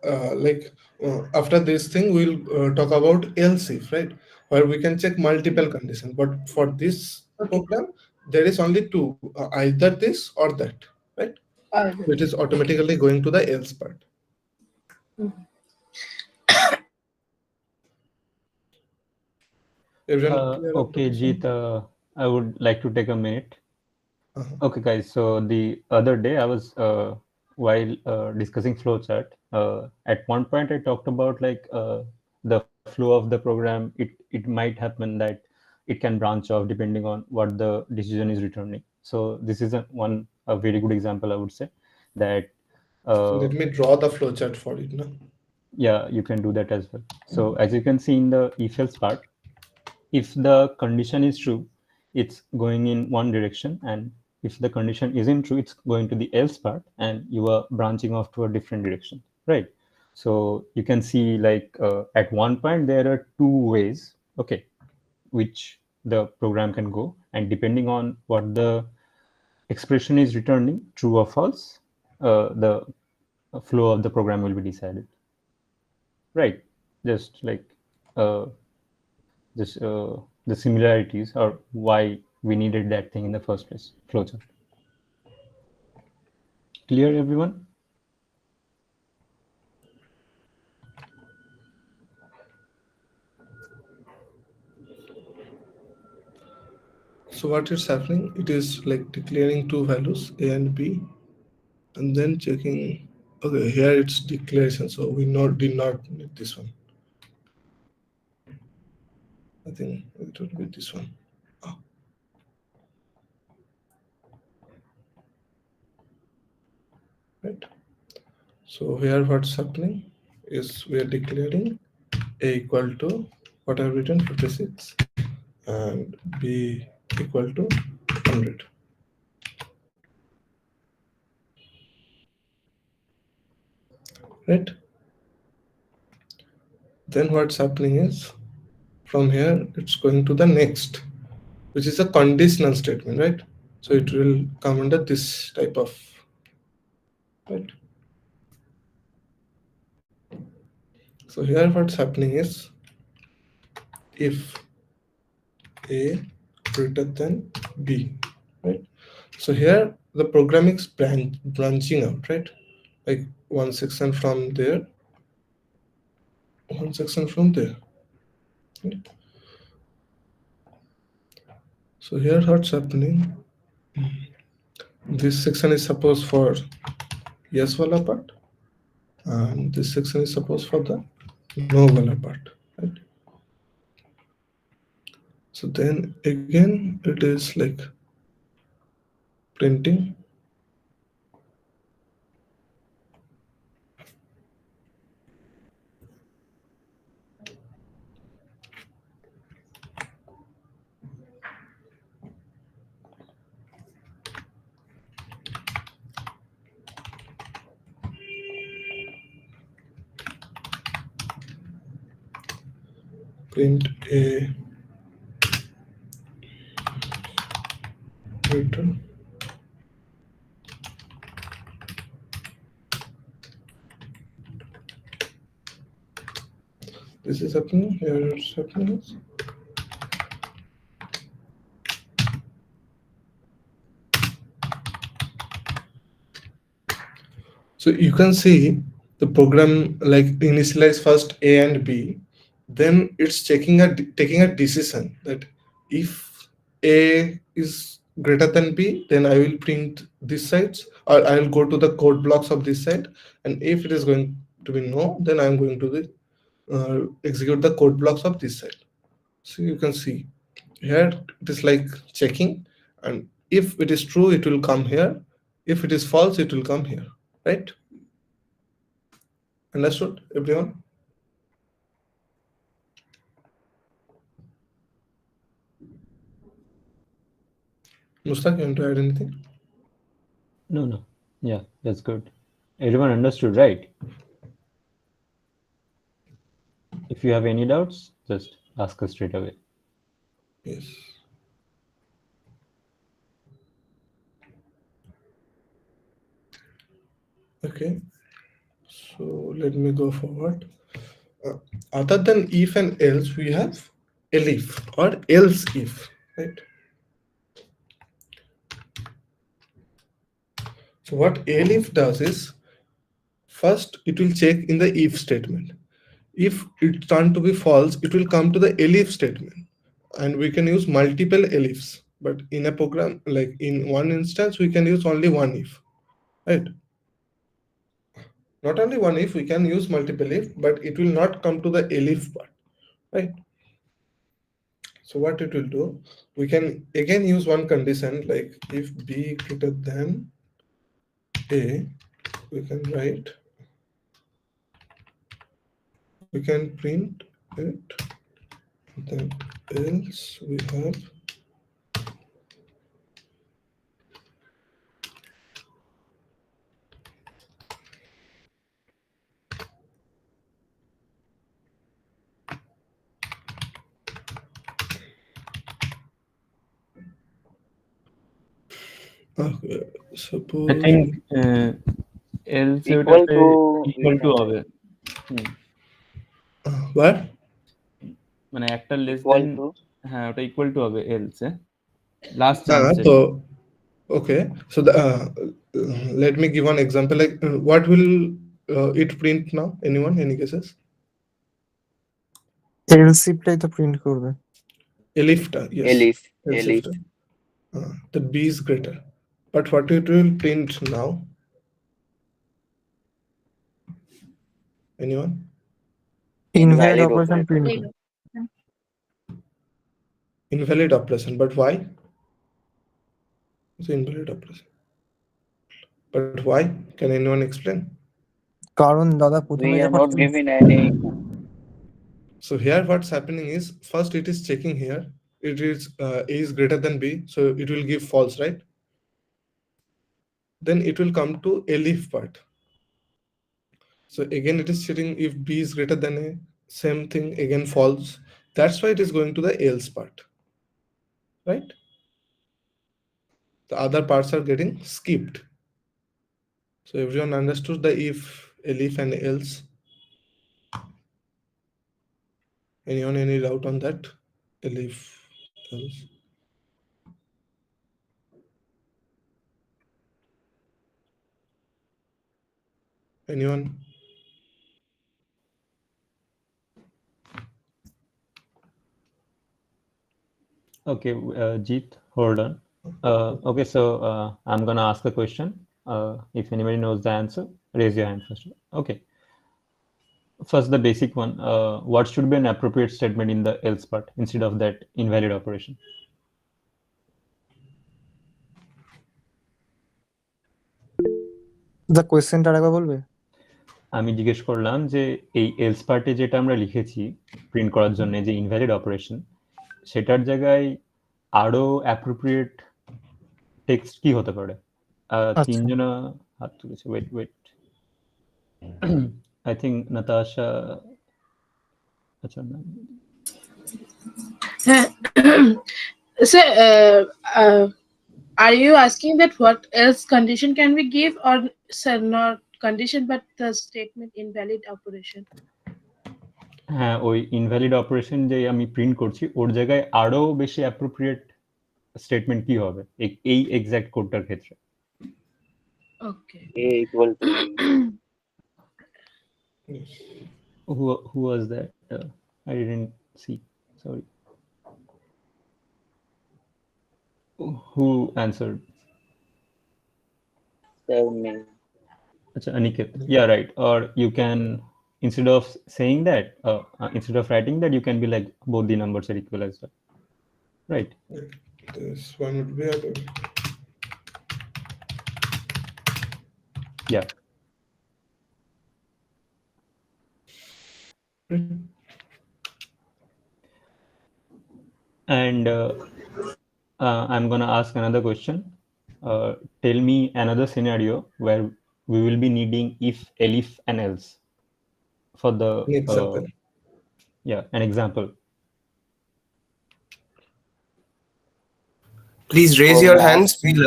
after this thing, we'll talk about else if, right? Where we can check multiple conditions. But for this Okay. program, there is only two, either this or that, right? So it is Okay. automatically going to the else part. Mhm. Everyone clear up to Okay, this one? Jeet, I would like to take a minute. Uh-huh. Okay, guys. So the other day I was while discussing flowchart. At one point I talked about like the flow of the program. It might happen that it can branch off depending on what the decision is returning. So this is a very good example, I would say, that So uh, let me draw the flowchart for it now. yeah, you can do that as well. So as you can see in the if else part, if the condition is true, it's going in one direction, and if the condition isn't true, it's going to the else part, and you are branching off to a different direction, right? So you can see like at one point there are two ways, okay, which the program can go, and depending on what the expression is returning, true or false, the flow of the program will be decided, right? Just like uh, this the similarities or why we needed that thing in the first place. Flowchart. Clear, everyone? So what is happening? It is like declaring two values, A and B, and then checking. Okay, here it's declaration, so we did not need this one. I think it would be this one. Ah. Right. So here what's happening is we are declaring A equal to what I've written 56 and B equal to 100. Right. Then what's happening is from here it's going to the next, which is a conditional statement, right? So it will come under this type of, right? So here what's happening is if A greater than B, right? So here the programming is branching out, right? Like one section from there, one section from there. Right? So here what's happening, this section is supposed for yes wala part, and this section is supposed for the no wala part, right? So then again it is like printing print A return. This is happening, here it's happening. So you can see the program like initialize first A and B, then it's taking a decision that if A is greater than B, then I will print this sides, or I will go to the code blocks of this side, and if it is going to be no, then I'm going to execute the code blocks of this side. So you can see here it is like checking, and if it is true, it will come here. If it is false, it will come here, right? Understood, everyone? Mustaq, you want to add anything? No. Yeah, that's good. Everyone understood, right? If you have any doubts, just ask us straight away. Yes. Okay. So let me go forward. Other than if and else, we have elif or else if, right? So what elif does is, first it will check in the if statement. If it turned to be false, it will come to the elif statement, and we can use multiple elifs. But in a program, like in one instance, we can use only one if, right? Not only one if, we can use multiple if, but it will not come to the elif part, right? So what it will do, we can again use one condition, like if b greater than a, we can write, we can print it, then else we have I suppose think else equal ওটাতে to we equal to can হবে। what? মানে একটা less equal than, to হ্যাঁ ওটা equal to হবে else last chance So okay, so let me give one example, like what will it print now? Anyone, any guesses? এলসিপটাই তো print করবে। Elifta, yes. elif elif Elifta. The b is greater, but what it will print now? Anyone? Invalid invalid operation operator. Print করবে। Invalid operation, but why? It's invalid operation, but why? Can anyone explain? কারণ দাদা প্রথমে We are যখন not given any So here what's happening is, first it is checking here, it is a is greater than b, so it will give false, right? Then it will come to elif part. So again it is checking if b is greater than a, same thing, again false. That's why it is going to the else part, right? The other parts are getting skipped. So everyone understood the if, elif and else? Anyone, any doubt on that? Elif, else? Anyone? Okay, Jeet, hold on. Okay, so I'm gonna ask a question. If anybody knows the answer, raise your hand first. Okay. First, the basic one. What should be an appropriate statement in the else part instead of that invalid operation? The কোয়েশ্চেনটা আরেকবার বলবে? আমি জিজ্ঞেস করলাম যে এই else পার্টে যেটা আমরা লিখেছি প্রিন্ট করার জন্য যে ইনভ্যালিড অপারেশন, সেটার জায়গায় আরো অ্যাপ্রোপ্রিয়েট টেক্সট কি হতে পারে? তিনজনা হাত তুলেছে, ওয়েট আই থিঙ্ক নাতাশা, আচ্ছা না, So, are you asking that what else condition can we give, or sir, not condition but the statement invalid operation? হ্যাঁ ওই ইনভ্যালিড অপারেশন যে আমি প্রিন্ট করছি ওর জায়গায় আরো বেশি অ্যাপ্রোপ্রিয়েট স্টেটমেন্ট কি হবে এই এক্সাক্ট কোডটার ক্ষেত্রে? Okay. a equal to Who was that? I didn't see. Sorry. Who answered? tell me Acha, Aniket. Yeah, right. Or you can, instead of saying that, instead of writing that, you can be like both the numbers are equal as well. Right. Like, this one would be other. Yeah. And I'm gonna ask another question. Tell me another scenario where we will be needing if, elif, and else for the An example. yeah, an example. Please raise For your hands. maths, We'll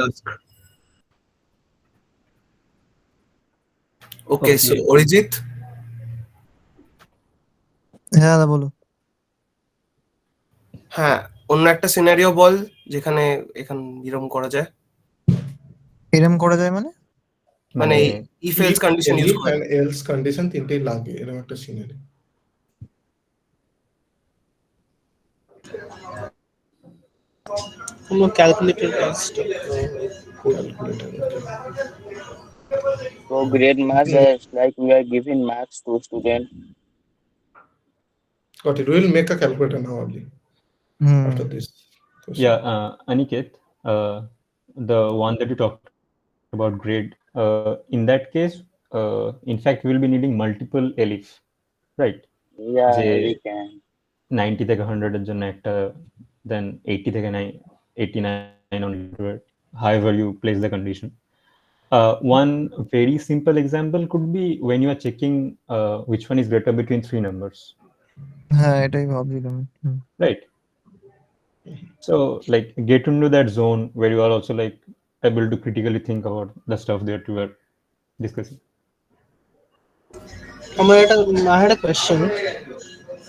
okay, so Okay. Orijit, হ্যাঁ দাদা বলো। হ্যাঁ অন্য একটা scenario বল যেখানে এরকম করা যায়, এরম করা যায় মানে? মানে মানে if if else condition use elif করে। অ্যান্ড এলস কন্ডিশন তিনটেই লাগে এরকম একটা সিনারি। কোনো calculator test calculator, okay. so grade maths is like we are giving maths to student. Got it. We'll make a calculator now only hmm. after this question. yeah, Aniket, the one that you talked about grade, in that case, in fact, we will be needing multiple elif, right? যে Yeah, we can. 90 থেকে 100 এর জন্য একটা, then 80 থেকে 89 on 100, however you place the condition. One very simple example could be when you are checking which one is greater between three numbers, হ্যাঁ এটাই ভাবছিলাম। হুম। right? So like get into that zone where you are also like able to critically think about the stuff that you are discussing. I had a question.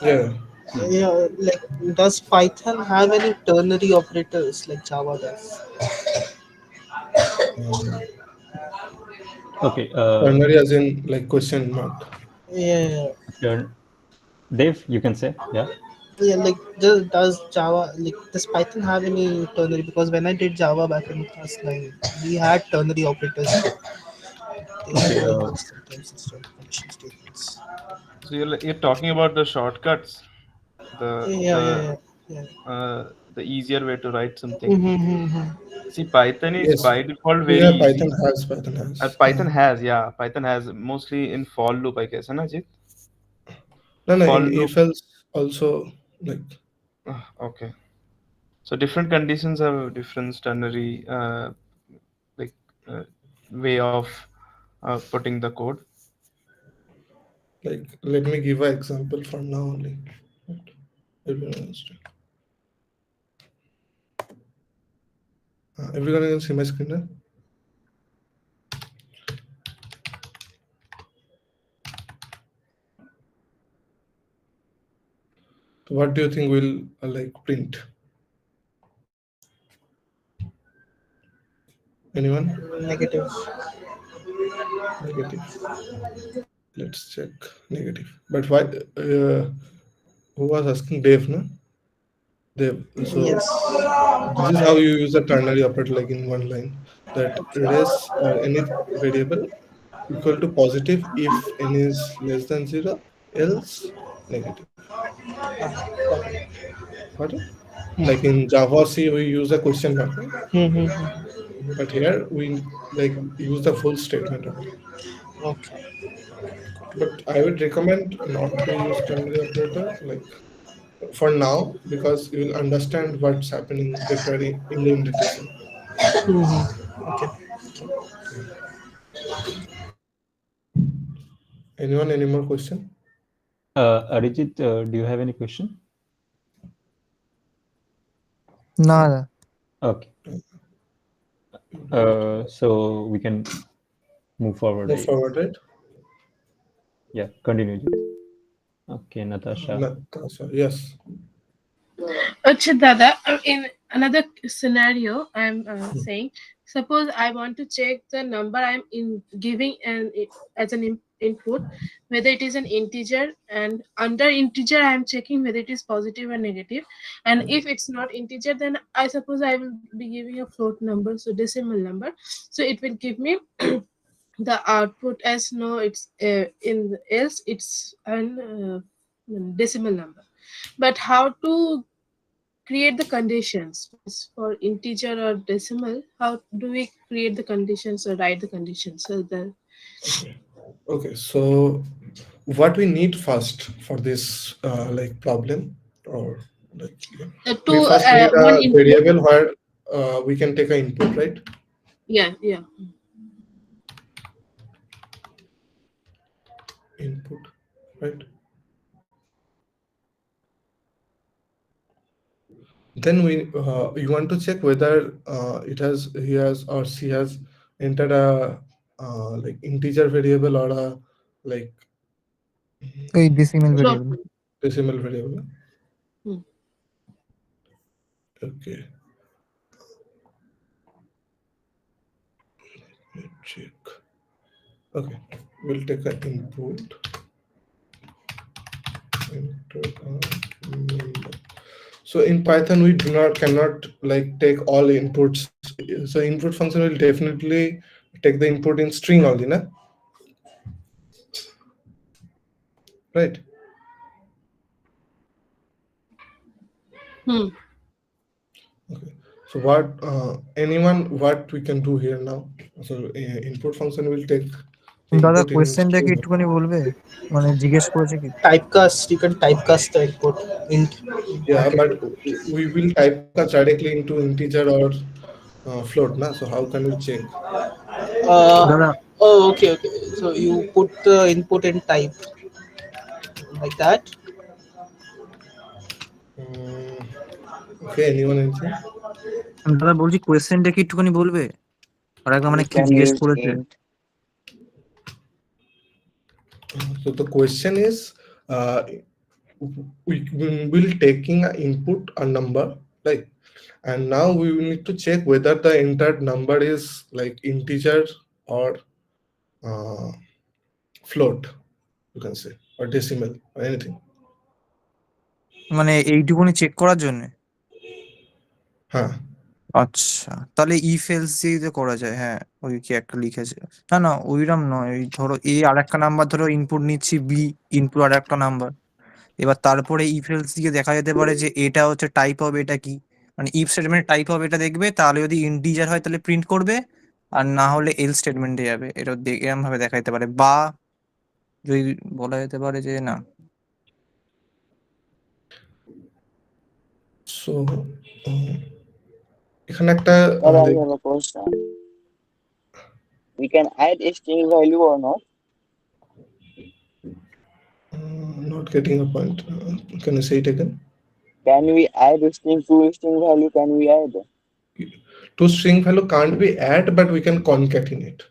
Yeah. Yeah, like does Python have any ternary operators like Java does? Um, Okay, Ternary as in like question mark. Yeah, turn, Dave, you can say, yeah. yeah, like does Java, like does Python have any ternary? Because when I did Java back in class 9, we had ternary operators. They Okay, were used sometimes instead of function statements. So you're talking about the shortcuts, the Yeah, the yeah, yeah, the easier way to write something. yeah. See, Python is Yes. by default very Yeah, Python easy. has, Python has. Python has mostly in for loop, I guess, है ना Jit? No, no, For in loop. if else also like Okay. So different conditions have different ternary like way of putting the code. let me give an example from now only. Everyone understand. Everyone can see my screen now? So what do you think will like print? Anyone? Negative. Negative. Let's check negative. But why? Who was asking? Dave, no? Dave. So Yes. this is how you use a ternary operator, like in one line, that res or any variable equal to positive if n is less than 0, else negative. Got it? Like in Java C, we use a question mark, no? Mm-hmm. But here we like use the full statement only. Okay. But I would recommend not to use ternary operator like for now, because you will understand what's happening later in the indentation. Mm-hmm. Okay. Anyone, any more question? Arijit, do you have any question? না দাদা। Okay. So we can move forward. Move forward, right? Yeah, continue. Jit. Okay, Natasha. Natasha, yes. Acha Dada, in another scenario, I'm saying, suppose I want to check the number I'm in giving as an input, whether it is an integer, and under integer I'm checking whether it is positive or negative, and if it's not integer, then I suppose I will be giving a float number, so decimal number, so it will give me the output as no it's else it's an decimal number. But how to create the conditions means for integer or decimal? How do we create the conditions or write the conditions so that Okay. Okay. So what we need first for this like problem, or like, yeah, to we first need one a input? variable where we can take an input, right? Yeah. Input, right? Then we you want to check whether he has or she has entered a like integer variable or a like এই decimal Float. variable. decimal variable. Hmm. Okay, let me check. Okay, we'll take an input. Enter a number. So in Python, we do not cannot like take all inputs. So input function will definitely take the input in string only, na? Right? Hmm. Okay. So what what we can do here now? So input function will take the দাদা input in কোয়েশ্চেনটা কি string. একটুখানি বলবে, মানে জিজ্ঞেস করেছে কি? Typecast, you can typecast the input int. Yeah, Mark but it. we will typecast directly into integer or float, na? So how can we check? দাদা Oh, okay. So you put the input in type like that. Um, okay, anyone anything? দাদা বলছি কোয়েশ্চেনটা কি একটুখানি বলবে, আর একদম মানে We কি can জিজ্ঞেস use করেছে? int. So the question is, we will taking an input a number, like, and now we will need to check whether the entered number is like integer or uh, float, you can say, or decimal or anything. মানে এইটুকুনি check করার জন্য? হ্যাঁ। আচ্ছা, তাহলে if else দিয়ে তো করা যায়। হ্যাঁ, ওই কি একটা লিখেছে। না না ওইরকম নয়, ওই ধরো এ আর একটা নাম্বার, ধরো ইনপুট নিচ্ছি বি, ইনপুট আর একটা নাম্বার, এবার তারপরে ইফ এলস দিয়ে দেখা যেতে পারে যে এটা হচ্ছে টাইপ অফ এটা কি, মানে ইফ স্টেটমেন্ট টাইপ অফ এটা দেখবে, তাহলে যদি ইন্টিজার হয় তাহলে প্রিন্ট করবে, আর না হলে এল স্টেটমেন্টে যাবে। এটা এরকম ভাবে দেখা যেতে পারে, বা যদি বলা যেতে পারে যে না। সো এখানে একটা But I like have a question. We can add a string value or not? not getting a point. Can you say it again? Can we add a string to a string value? Can we add? To string value can't be add, but we can concatenate.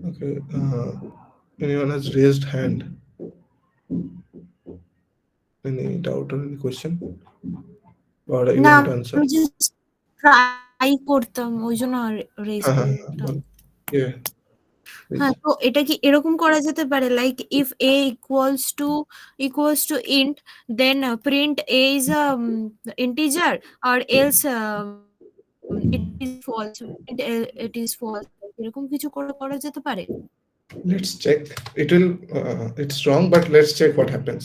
Okay. Anyone has raised hand? Any doubt or any question? Or you না want to answer? আমি just try করতাম, ওই জন্য raise করতাম। Yeah. হ্যাঁ, তো এটা কি এরকম করা যেতে পারে, like if a equals to int, then print a is a integer, আর else it is false, it is false, এরকম কিছু করা যেতে পারে? Let's check. It will. It's wrong, but let's check what happens.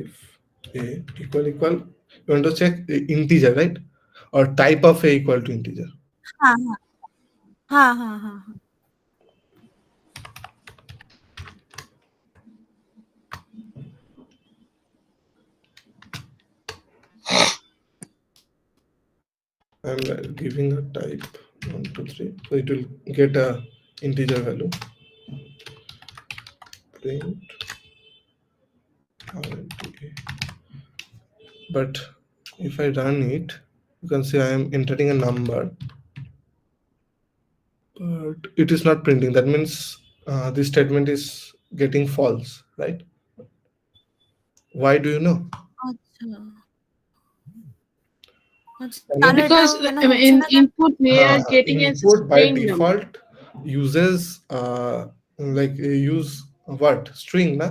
If a equal, you want to check the integer, right? Or type of a equal to integer. হ্যাঁ হ্যাঁ হ্যাঁ হ্যাঁ হ্যাঁ। I'm giving a type 1, 2, 3. So it will get a integer value. Print RTA. But if I run it, you can see I am entering a number, but it is not printing. That means this statement is getting false, right? Why do you know? আচ্ছা আচ্ছা, I mean, তাহলে এটা Because কেন in হচ্ছে না কেন? input we are getting a input by string number. default uses like use what string, na?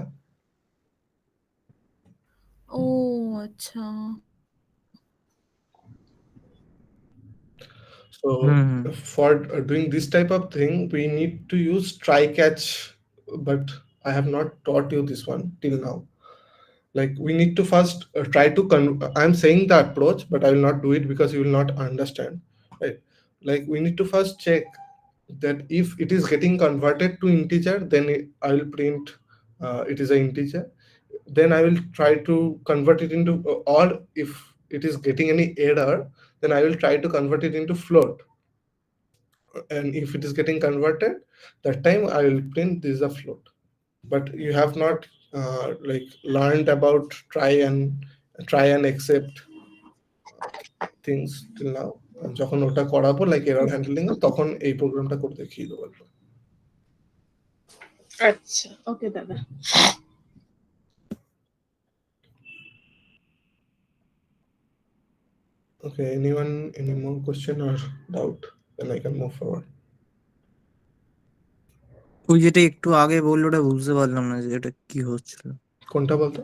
ও আচ্ছা, So Hmm. for doing this type of thing, we need to use try catch, but I have not taught you this one till now. Like we need to first try to I'm saying the approach, but I will not do it because you will not understand, right? Like we need to first check that if it is getting converted to integer, then I will print it is an integer. Then I will try to convert it into or if it is getting any error, then I will try to convert it into float. And if it is getting converted, that time I will print this is a float. But you have not like learned about try and accept things till now. যখন ওটা করাবো like error handling তখন এই প্রোগ্রামটা করে দেখিয়ে দেবো। আচ্ছা, ওকে দাদা। Okay, anyone any more question or doubt? Then I can move forward. ওই যেটা একটু আগে বললো ওটা বুঝতে পারলাম না যে এটা কি হচ্ছিল। কোনটা বলতো?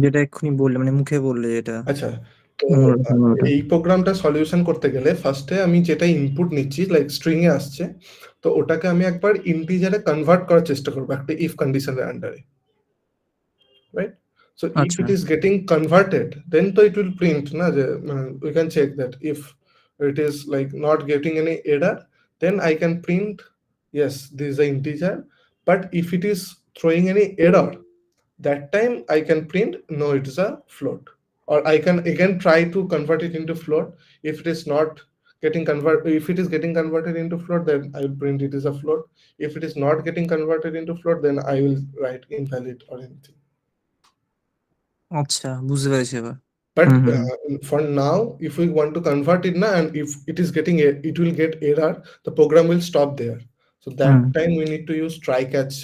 যেটা এক্ষুনি বললে মানে মুখে বললে যেটা। আচ্ছা, তো ওটা। এই প্রোগ্রামটা সলিউশন করতে গেলে ফার্স্টে আমি যেটা ইনপুট নিচ্ছি লাইক স্ট্রিং এ আসছে, তো ওটাকে আমি একবার ইন্টিজারে কনভার্ট করার চেষ্টা করবো একটা ইফ কন্ডিশনের আন্ডারে, right? So if আচ্ছা it is getting converted, then to it will print na we can check that if it is like not getting any error, then I can print yes this is an integer. But if it is throwing any error, that time I can print no it is a float, or I can again try to convert it into float. If it is not getting converted, if it is getting converted into float, then I will print it is a float. If it is not getting converted into float, then I will write invalid or anything. আচ্ছা বুঝতে পেরেছি এবার। But hmm. for now, if we want to convert it now, and if it is getting it will get error, the program will stop there. So that time we need to use try catch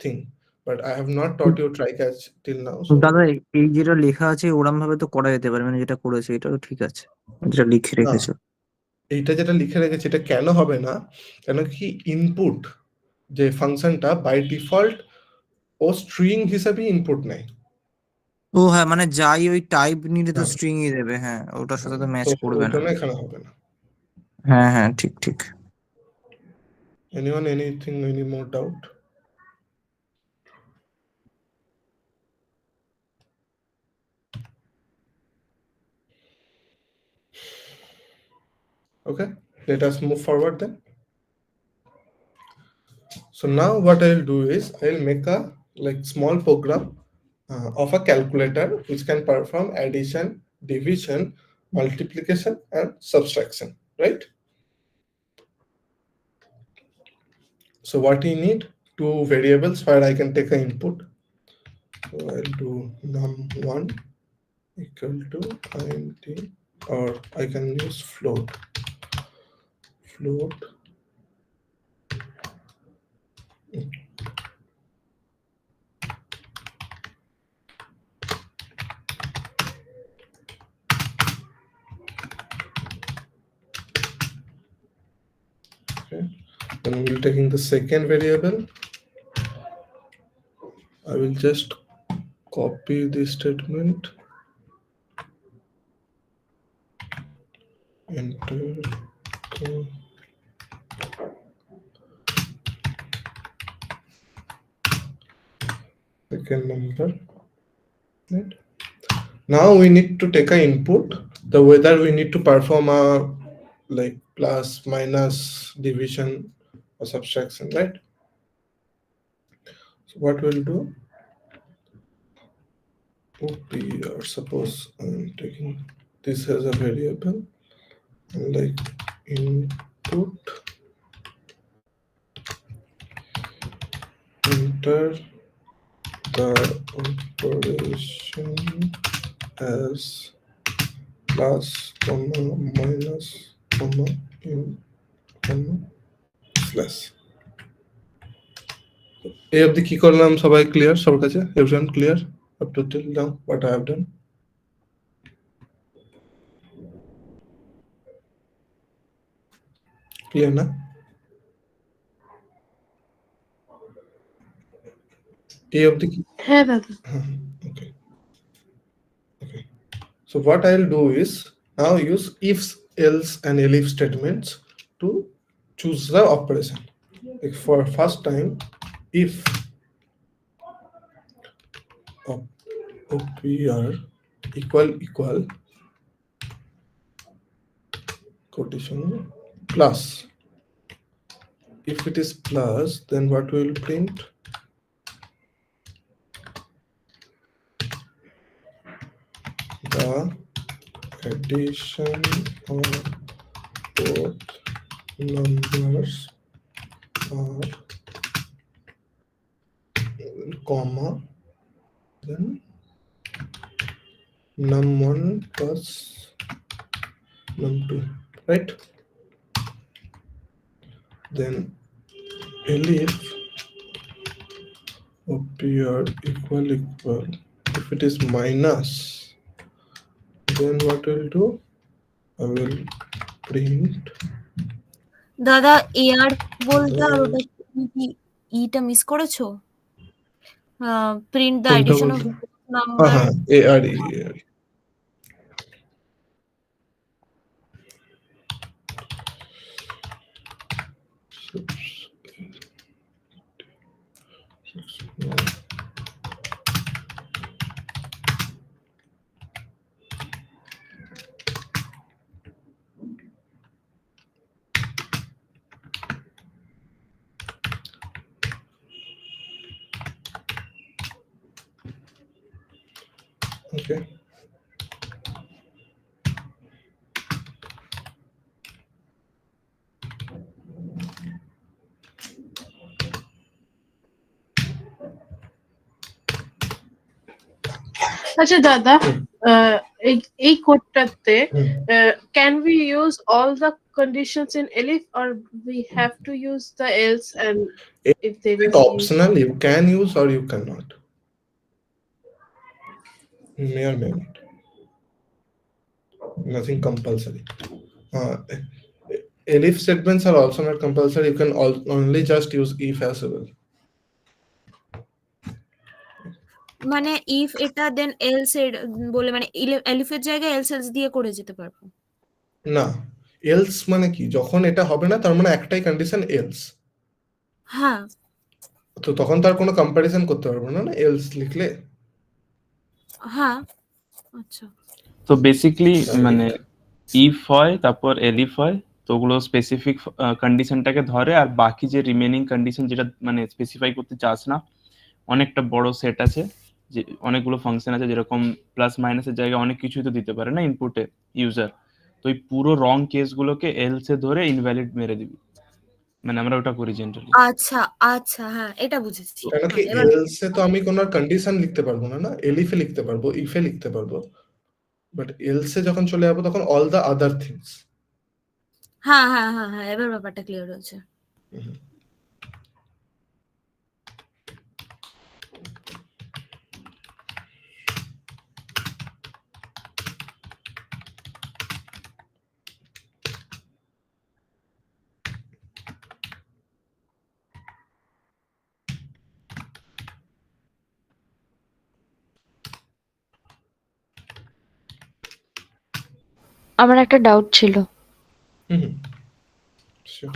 thing. But I have not taught you try catch till now. So দাদা এই যেটা লেখা আছে ওরম ভাবে তো করা যেতে পারে, মানে যেটা করেছে এটা তো ঠিক আছে, যেটা লিখে না, রেখেছো। এইটা যেটা লিখে রেখেছি এটা কেন হবে না, কেন কি ইনপুট যে ফাংশনটা বাই ডিফল্ট ও স্ট্রিং হিসেবে ইনপুট নেয়। ও হ্যাঁ, মানে যাই ওই টাইপ নিলে তো হ্যাঁ, স্ট্রিংই দেবে, হ্যাঁ ওটার সাথে তো ম্যাচ তো করবে ওই না। জন্য এখানে হবে না। হ্যাঁ হ্যাঁ ঠিক ঠিক। Anyone anything any more doubt? Okay, let us move forward then. So now what I'll do is I'll make a like small program of a calculator which can perform addition, division, multiplication and subtraction, right? So what you need, two variables where I can take an input. So I'll do num1 equal to int, or I can use float. Okay, then we'll taking the second variable. I will just copy this statement, enter the second number, right? Now we need to take an input, the whether we need to perform a like plus, minus, division or subtraction, right? So what we'll do, or suppose I'm taking this as a variable, and like input, enter the operation as plus, comma, minus, comma, in, comma, slash. এই অবধি কি করলাম সবাই clear? সবার কাছে everyone clear up to till now what I have done? Clear না? এই অবধি কি? হ্যাঁ দাদা। Okay. So what I'll do is now use if else and elif statements to choose the operation. Like for first time, if OPR equal quotation plus. If it is plus, then what we will print? The addition of both numbers are comma, then num1 plus num2, right? Then elif OPR equal. If it is minus, then what will do? I will print দাদা AR বলতে আর ওটা তুমি কি ইটা miss করেছো? Print the কোনটা edition of বলতে? Number. হ্যাঁ, ARE. Okay. আচ্ছা দাদা, এই কোডটাতে হুম। can we use all the conditions in elif or we have to use the else and if there It's is use? optional. You can use or you cannot. May or may not. Nothing compulsory. Elif statements are also not compulsory. You can only just use if as well. মানে if এটা দেন else বলে মানে এলিফের জায়গায় else else দিয়ে করে যেতে পারবো। না, এলস মানে কি? যখন এটা হবে না তার মানে একটাই কন্ডিশন এলস। হ্যাঁ, তো তখন তার কোনো কম্পারিজন করতে পারবো না, এলস লিখলে। হ্যাঁ, আচ্ছা। তো বেসিক্যালি মানে ইফ হয় তারপর এলিফ হয়, তো ওগুলো স্পেসিফিক কন্ডিশনটাকে ধরে, আর বাকি যে রিমেনিং কন্ডিশন যেটা মানে স্পেসিফাই করতে চাস না, অনেকটা বড় সেট আছে, যে অনেকগুলো ফাংশন আছে, যেরকম প্লাস মাইনাসের জায়গায় অনেক কিছুই তো দিতে পারে না ইনপুটে ইউজার। তো এই পুরো রং কেসগুলোকে এলসে ধরে ইনভ্যালিড মেরে দিবি, মানে আমরা ওটা করি জেনারেলি। আচ্ছা, আচ্ছা, হ্যাঁ এটা বুঝেছি। কেন কি এলসে তো আমি কোনো কন্ডিশন লিখতে পারবো না, না এলিফে লিখতে পারবো, ইফে লিখতে পারবো, বাট এলসে যখন চলে যাবো তখন অল দ্য আদার থিংস। হ্যাঁ, হ্যাঁ, হ্যাঁ, হ্যাঁ, এবার ব্যাপারটা ক্লিয়ার হয়েছে। আমার একটা ডাউট ছিল, হুম, sure.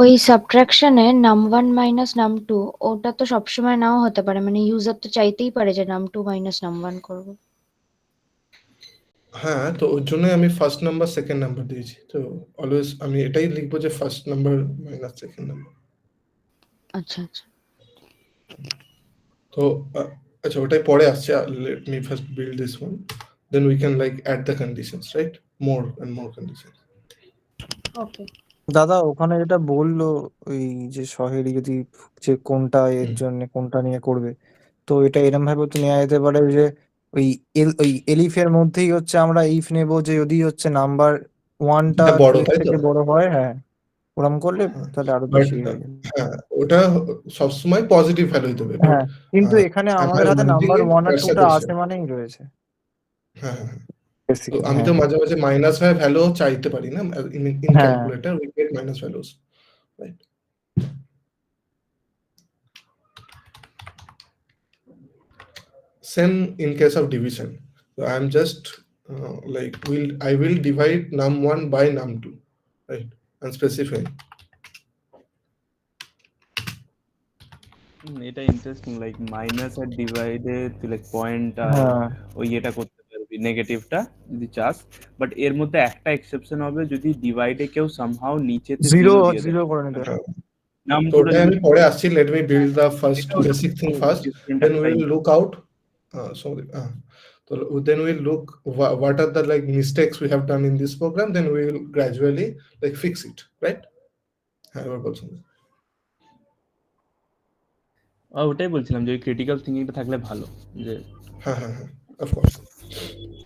ওই সাবট্রাকশনে নাম1 মাইনাস নাম2 ওটা তো সবসময় নাও হতে পারে, মানে ইউজার তো চাইতেই পারে যে নাম2 মাইনাস নাম1 করব। হ্যাঁ, তো ওর জন্য আমি ফার্স্ট নাম্বার সেকেন্ড নাম্বার দিয়েছি। তো অলওয়েজ আমি এটাই লিখবো যে first number minus second number. আচ্ছা আচ্ছা। তো আচ্ছা, ওটাই পরে আসছে। Let me first build this one, then we can like add the conditions, right? More and more conditions. Okay দাদা ওখানে যেটা বললো ওই যে সহেলি যদি যে কোনটা এর জন্য কোনটা নিয়ে করবে, তো এটা এরম ভাবে তো নেওয়া যেতে পারে যে ওই এলিফের মধ্যেই হচ্ছে আমরা ইফ নেব যে যদি হচ্ছে নাম্বার ওয়ানটা এটা বড়, টু এর তাই তো? থেকে বড় হয়, হ্যাঁ ওরম করলে তাহলে আরো বাট বেশি হয়ে যাবে। হ্যাঁ, ওটা সবসময় পজিটিভ ভ্যালু দেবে, বাট হ্যাঁ, কিন্তু এখানে আমাদের হাতে নাম্বার ওয়ান আর টুটা আছে মানেই রয়েছে। হ্যাঁ, হ্যাঁ, তো বেসিক্যালি আমি হ্যাঁ তো মাঝে মাঝে মাইনাস হয় ভ্যালু চাইতে পারি না ইন হ্যাঁ calculator, we get minus values, right? Same in case of division. So I am just like I will divide num1 by num2, right? And specify. এটা ইন্টারেস্টিং, লাইক মাইনাস আর ডিভাইডে তুই like point আর হ্যাঁ ওই এটা করতে পারবি নেগেটিভটা যদি চাস, বাট এর মধ্যে একটা এক্সেপশন হবে যদি ডিভাইডে কেউ সামহাও নিচেতে জিরো জিরো দিয়ে দেয়, জিরো করে নিতে মানে হবে। নাম তো টুটা ওটাই যদি আমি পরে আসছি, let me build the first এটা ওটা basic thing first, different then we একটা will look out sorry so then we'll look what are the like mistakes we have done in this program, then we will gradually like fix it, right? হ্যাঁ এবার বলছো। ওটাই বলছিলাম যে ওই critical থিঙ্কিংটা থাকলে ভালো, যে হ্যাঁ, of course.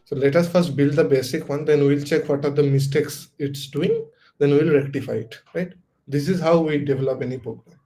So let us first build the basic one, then we'll check what are the mistakes it's doing, then we'll rectify it, right? This is how we develop any program.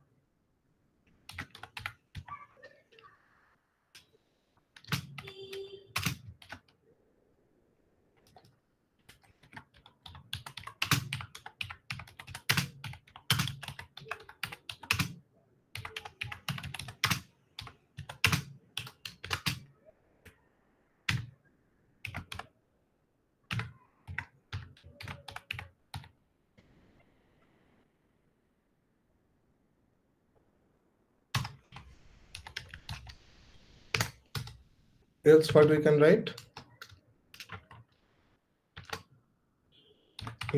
Else what we can write?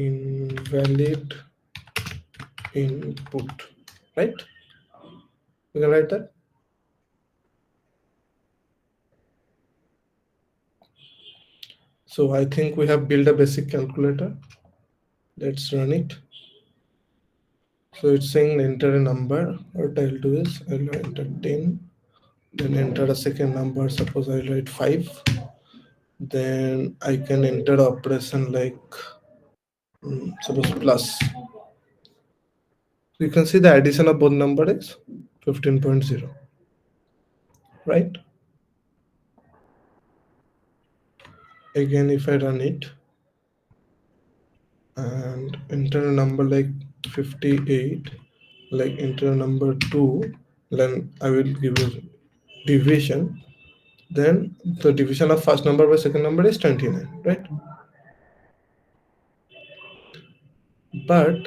Invalid input, right? We can write that. So I think we have built a basic calculator. Let's run it. So it's saying enter a number. What I'll do is I'll enter 10, then enter a second number, suppose I'll write 5. Then I can enter operation like suppose plus. You can see the addition of both number is 15.0, right? Again, if I run it and enter a number like 58, like enter a number 2, then I will give a division. Then the division of first number by second number is 29, right? But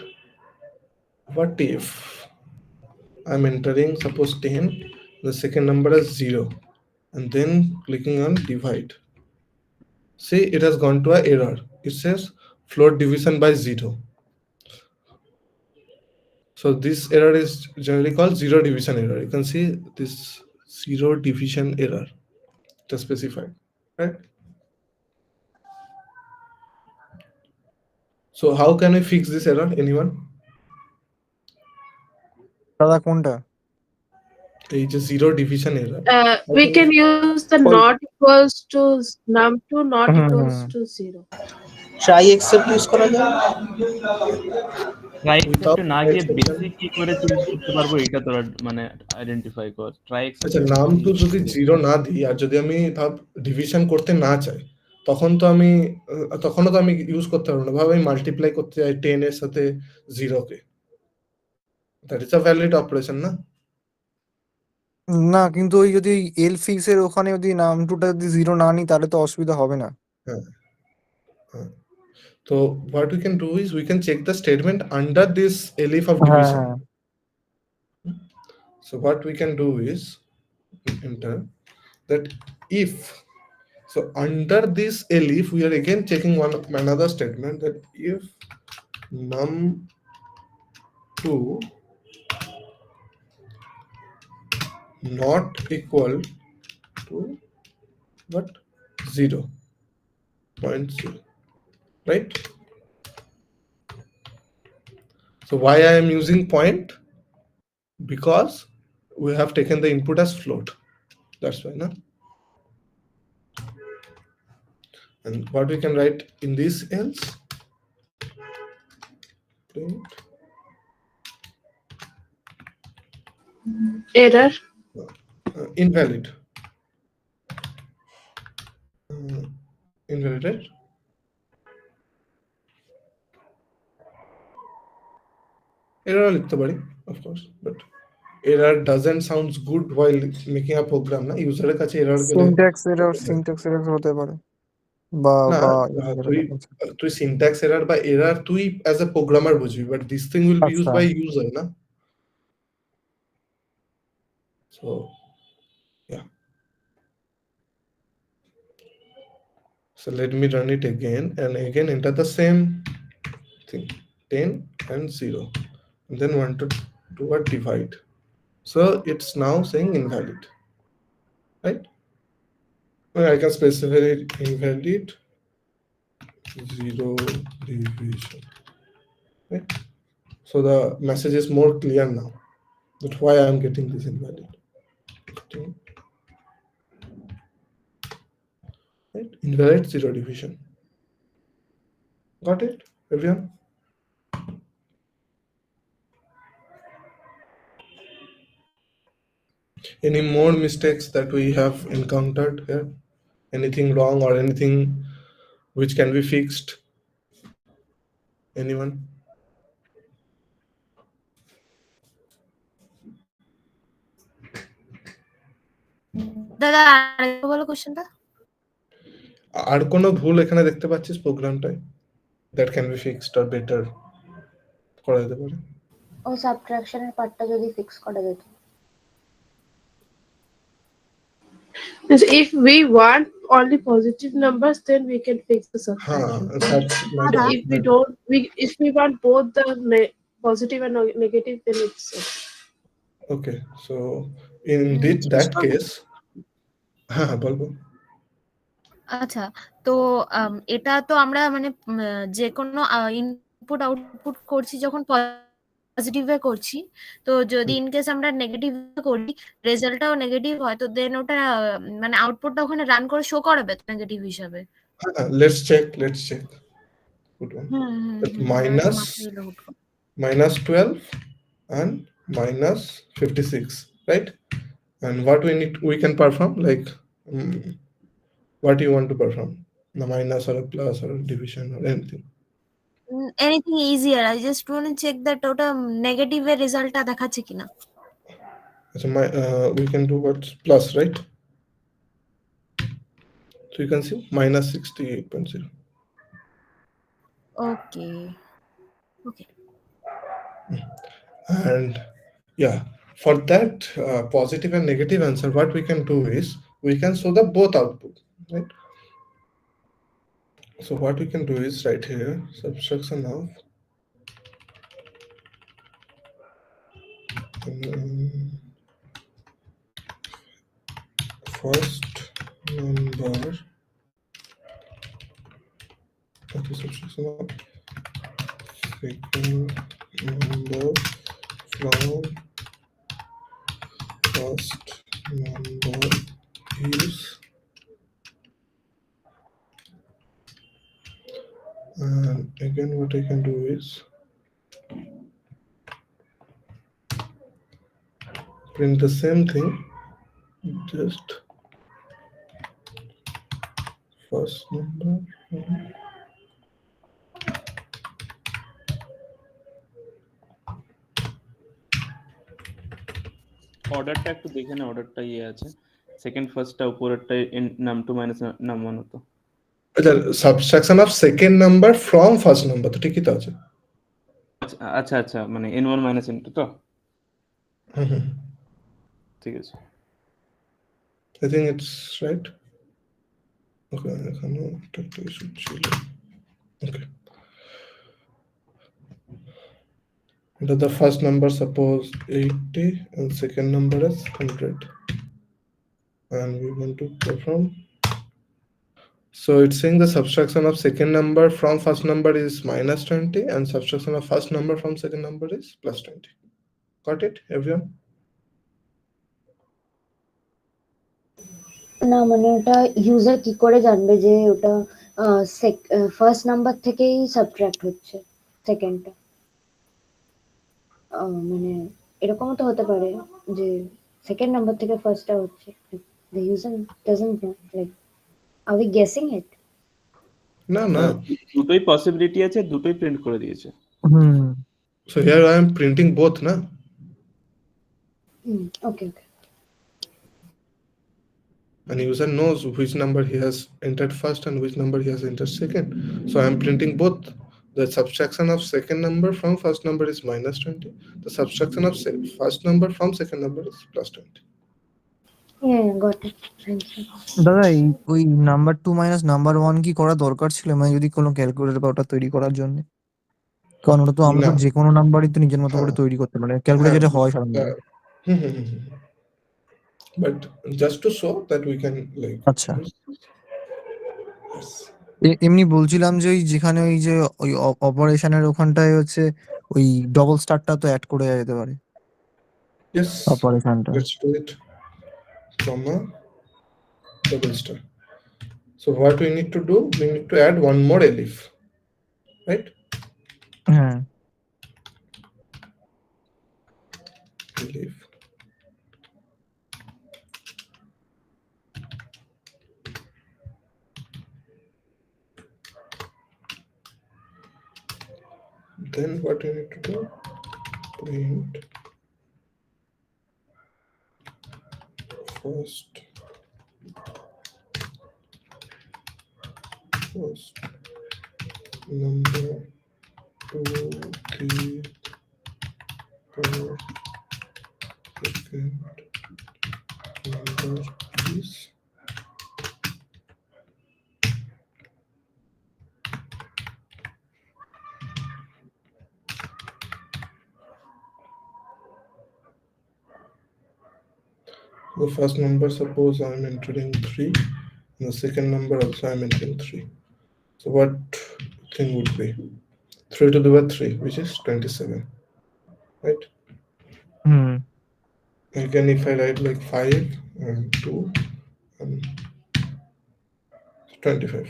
what if I'm entering suppose 10, the second number is 0, and then clicking on divide? See, it has gone to an error. It says float division by 0. So this error is generally called zero division error. You can see this zero division error just specified, right? So how can we fix this error? Anyone? দাদা কোনটা? এই যে zero division error. We can use the not equals to num2 not equals to 0. Try except use করা যায়? Try এক্সেপ্টে না গিয়ে basic কি করে চেঞ্জ করতে পারবো এটা তোরা মানে আইডেন্টিফাই কর। ট্রাই এক্সেপ্ট আচ্ছা নাম2 যদি 0 না দিই আর যদি আমি ভাব ডিভিশন করতে না চাই তখনও তো আমি ইউজ করতে পারবো না। ভাব আমি মাল্টিপ্লাই করতে চাই 10 এর সাথে 0 কে, that is a valid operation না? না কিন্তু ওই যদি এল ফিক্স এর ওখানে যদি নাম টুটা যদি জিরো না নিই তাহলে তো অসুবিধা হবে না। হ্যাঁ, so what we can do is we can check the statement under this elif of division. So what we can do is enter that if, so under this elif we are again checking another statement that if num2 not equal to what 0.0, right? So why I am using point? Because we have taken the input as float. That's why, no? And what we can write in this else? Print Error. Invalid. Invalid, right? Error লিখতে পারি, of course, but error doesn't sounds good while making a program না, ইউজারের কাছে error গেলে syntax error হতে পারে, বা না, বা তুই তুই সিনট্যাক্স এরর বা এরর তুই অ্যাজ এ প্রোগ্রামার বুঝবি, but this thing will be used আচ্ছা বাই ইউজার না। So yeah, so let me run it again and again enter the same thing, 10 and 0, and then 1 to 2 are divide. So it's now saying invalid, right? Well, I can specify it invalid 0 division, right? So the message is more clear now that why I am getting this invalid. Right? Invalid 0 division. Got it, everyone? Any more mistakes that we have encountered here? Anything wrong or anything which can be fixed? Anyone? দাদা আরেকবার বলো কোশ্চেনটা। আর কোনো ভুল এখানে দেখতে পাচ্ছিস প্রোগ্রামটায় that can be fixed or better করা যেতে পারে? ওই সাবট্রাকশনের পার্টটা যদি ফিক্স করা যেত। If we want only positive numbers, then we can fix the subtraction. But if we don't, if we want both the positive and negative, then it's okay. So in that case, হ্যাঁ বলবো। আচ্ছা, তো এটা তো আমরা মানে যে কোনো ইনপুট আউটপুট করছি যখন পজিটিভে করছি, তো যদি ইন কেস আমরা নেগেটিভ করি, রেজাল্টটাও নেগেটিভ হয়, তো দেন ওটা মানে আউটপুটটা ওখানে রান করে শো করাবে নেগেটিভ হিসাবে। let's check. Good one. Minus 12 and minus 56, right? And what we can perform, like what you want to perform, the minus or a plus or a division or anything? Anything easier. I just want to check that ওটা negative এর রেজাল্টটা দেখাচ্ছে কিনা। So we can do what's plus, right? So you can see minus 68.0. Okay. And yeah, for that positive and negative answer, what we can do is we can show the both output, right? So what we can do is right here, subtraction of first number, that is subtraction of second number from first number is, and again what I can do is print the same thing, just first number from অর্ডারটা একটু দেখে না, অর্ডারটা আছে second ফার্স্টটা উপরেরটা নাম 2 minus নাম 1 হতো। আচ্ছা, subtraction of second number from first number, তো ঠিকই তো আছে। আচ্ছা আচ্ছা, মানে n1 মাইনাস n2 তো ঠিক আছে, I think it's right. Okay, এখানে একটা ইস্যু ছিল। Okay, the first number suppose 80 and second number is 100, and we want to perform. So it's saying the subtraction of second number from first number is minus 20 and subtraction of first number from second number is plus 20. Got it, everyone? না মানে ওটা user কি করে জানবে যে ওটা first number থেকেই subtract হচ্ছে সেকেন্ডটা? মানে এরকমও তো হতে পারে যে সেকেন্ড নাম্বার থেকে ফার্স্টটা হচ্ছে, the user doesn't know, like are we guessing it? না দুটোই পসিবিলিটি আছে, দুটোই প্রিন্ট করে দিয়েছে। So here I am printing both, na? Okay. and user knows which number he has entered first and which number he has entered second. So I'm printing both. The subtraction of second number from first number is minus 20. The subtraction of first number from second number is plus 20. Yeah, got it. Thank you. দাদা এই ওই number 2 minus number 1 কি করা দরকার ছিল, মানে যদি কোনো ক্যালকুলেটর বা ওটা তৈরি করার জন্য? কারণ ওটা তো আমরা তো না, যে কোনো নাম্বারই তো নিজের মতো করে হ্যাঁ তৈরি করতে পারি, ক্যালকুলেটর হ্যাঁ যেটা হয় সাধারণত। হুম, হুম, হুম, হুম। But just to show that we can like আচ্ছা, yes. এমনি বলছিলাম যে ওই যেখানে ওই যে ওই অপারেশনের ওখানটায় হচ্ছে ওই ডবল স্টারটা তো অ্যাড করে যেতে পারে Yes, অপারেশনটা। let's do it, comma double star. So what we need to do, we need to add one more elif, right? হ্যাঁ, Elif. Then what we need to do, print first number 2, 3, 4, second number is the first number, suppose I'm entering 3, and the second number also I'm entering 3. So what thing would be 3 to the power 3, which is 27, right? Again, if I write like 5 and 2 and 25.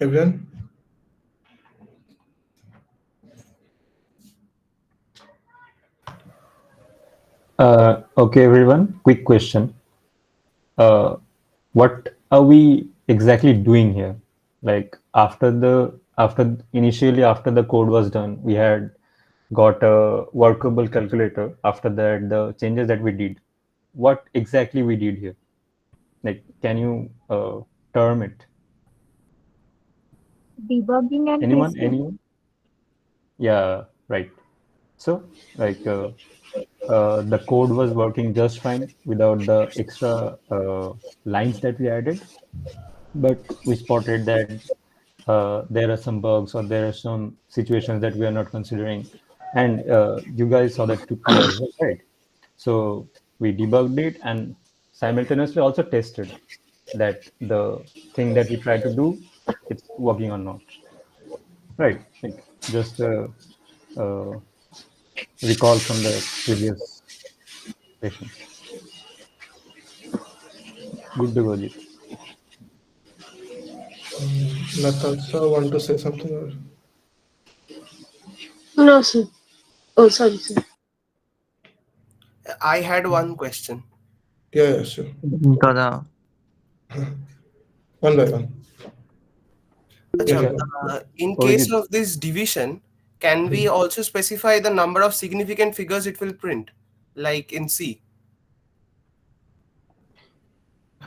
Everyone? Okay, everyone. Quick question. What are we exactly doing here? Like after initially after the code was done, we had got a workable calculator. After that, the changes that we did, what exactly we did here? Like, can you term it? Debugging and Anyone? testing. Anyone? Yeah, right. So, like, the code was working just fine without the extra lines that we added, but we spotted that there are some bugs or there are some situations that we are not considering, and you guys saw that too as well, right? So we debugged it and simultaneously also tested that the thing that we tried to do, it's working or not, right? Like just uh, recall from the previous session. Good to go, Jit. Natasha want to say something? Or? No, sir. Oh, sorry, sir. I had one question. Yeah, sure. দাদা One by one. Achha, in case Orijit. of this division, can we also specify the number of significant figures it will print, like in C?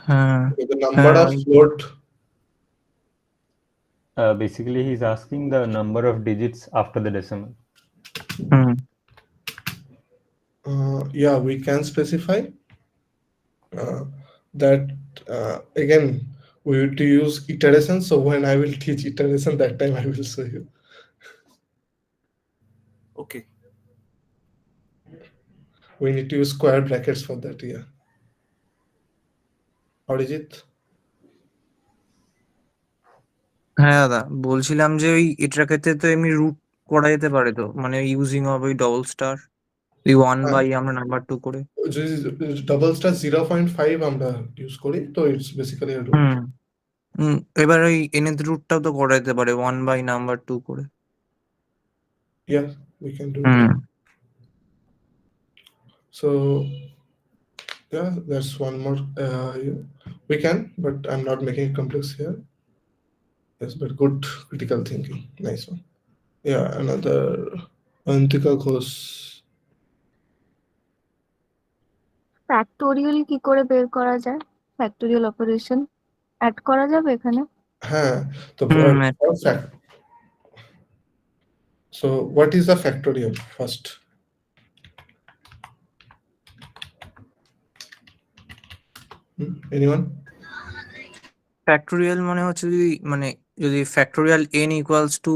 হ্যাঁ The number of float. Basically, he's asking the number of digits after the decimal. Yeah, we can specify that. Again, we need to use iteration. So when I will teach iteration, that time I will show you. Okay. We need to use square brackets for that. Yeah. Orijit? হ্যাঁ দাদা, বলছিলাম যে ওই এটার ক্ষেত্রে তো এমনি root করা যেতে পারে তো, মানে ইউজিং অফ ওই ডবল স্টার, ওই 1 বাই আমরা নাম্বার 2 করে। ডবল স্টার 0.5 আমরা ইউজ করি, তো ইটস বেসিক্যালি a root. এবার ওই nth রুটটাও তো করা যেতে পারে 1 বাই নাম্বার 2 করে। Yeah, we can do it. So yeah, that's one more. We can, but I'm not making it complex here. Yes, but good critical thinking. Nice one. Yeah, another Antika Ghosh. Factorial কি করে বের করা যায়? Factorial operation add করা যাবে এখানে? হ্যাঁ, তো হুম for fact, so what is a factorial first? Anyone? Factorial মানে হচ্ছে যদি factorial n equals to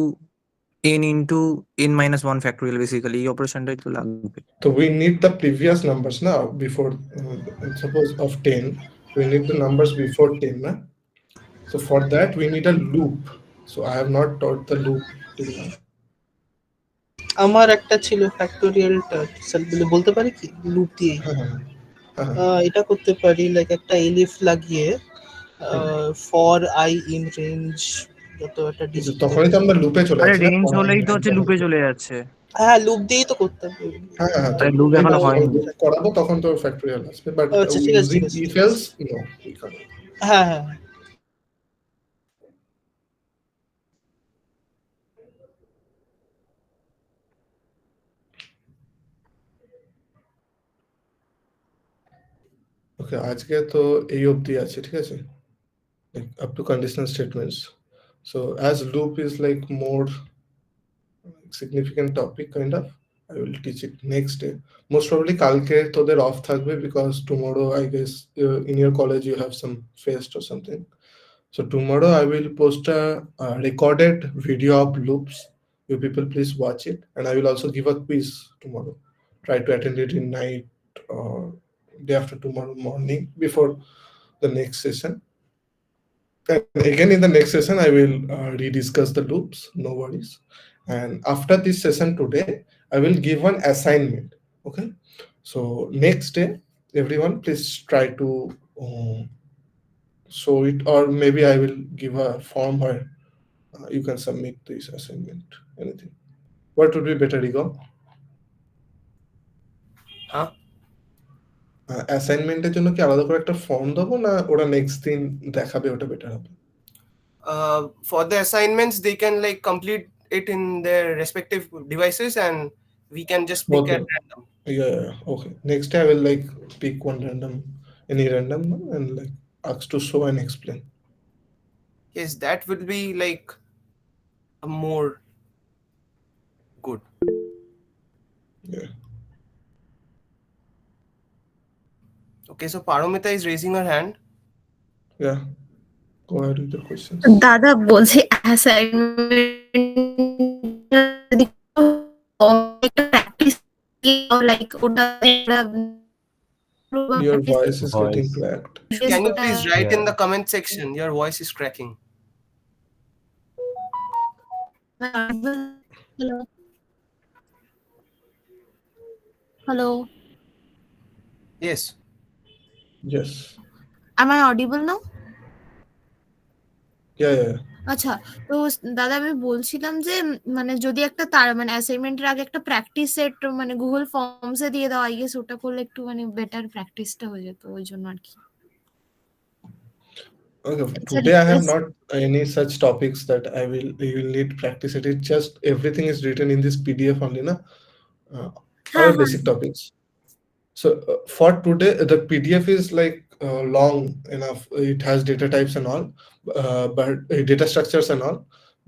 n into n minus one factorial, basically এই অপারেশনটাই তো লাগবে। So we need the previous numbers now before suppose of 10, we need the numbers before 10 na? So for that we need a loop. So I have not taught the loop till now. আমার একটা ছিল ফ্যাক্টোরিয়ালটা বলতে পারি কি loop দিয়ে এটা করতে পারি, লাইক একটা এলিফ লাগিয়ে ফর আই ইন রেঞ্জ যত একটা ডিজিট তখনই তো আমরা লুপে চলে আরে যাচ্ছি না, রেঞ্জ হলেই তো হচ্ছে লুপে চলে যাচ্ছে। হ্যাঁ লুপ দিয়েই তো করতে হবে। হ্যাঁ হ্যাঁ, তো আরে লুপ এখনো হয়নি। লুপ করাবো তখন তো ফ্যাক্টোরিয়াল আসবে, বাট আচ্ছা ঠিক আছে ঠিক ইউজিং আছে if else no we can't. হ্যাঁ হ্যাঁ ওকে, আজকে তো এই অবধি আছে, ঠিক আছে, up to conditional statements. So as loop is like more significant topic kind of, I will teach it next day. Most probably কালকে তোদের off থাকবে because tomorrow I guess in your college you have some fest or something. So tomorrow I will post a recorded video of loops. You people please watch it, and I will also give a quiz tomorrow. Try to attend it in night or day after tomorrow morning before the next session. And again in the next session I will rediscuss the loops, no worries. And after this session today I will give one assignment. Okay, so next day everyone please try to show it, or maybe I will give a form where you can submit this assignment, anything. What would be better, Igor? অ্যাসাইনমেন্টের জন্য কি আলাদা করে একটা form দেবো, না ওরা next দিন দেখাবে, ওটা বেটার হবে? For the assignments, they can like complete it in their respective devices, and we can just pick Okay. at random. Yeah, okay. Next day I will like pick one random, any random one, and like ask to show and explain. Yes, that will be like a more good. Yeah. Okay, so Paromita is raising her hand. Yeah. Go ahead with the questions. দাদা বলছি assignment practice like ওটা Your voice is getting cracked. Can you please write in Yeah. the comment section? Your voice is cracking. Hello. Hello. Yes. Yes. Am I audible now? Yeah. আচ্ছা, তো দাদা আমি বলছিলাম যে মানে যদি একটা তার মানে অ্যাসাইনমেন্টের আগে একটা প্র্যাকটিস সেট মানে গুগল ফর্মসে দিয়ে দাও, আই গেস ওটা করলে একটু মানে বেটার প্র্যাকটিসটা হয়ে যেত, ওই জন্য আর কি। Okay. It's a Today I have request. not any such topics that you will need practice. It is just everything is written in this PDF only, na? All basic topics. So for today, the PDF is like long enough. It has data types and all, but data structures and all.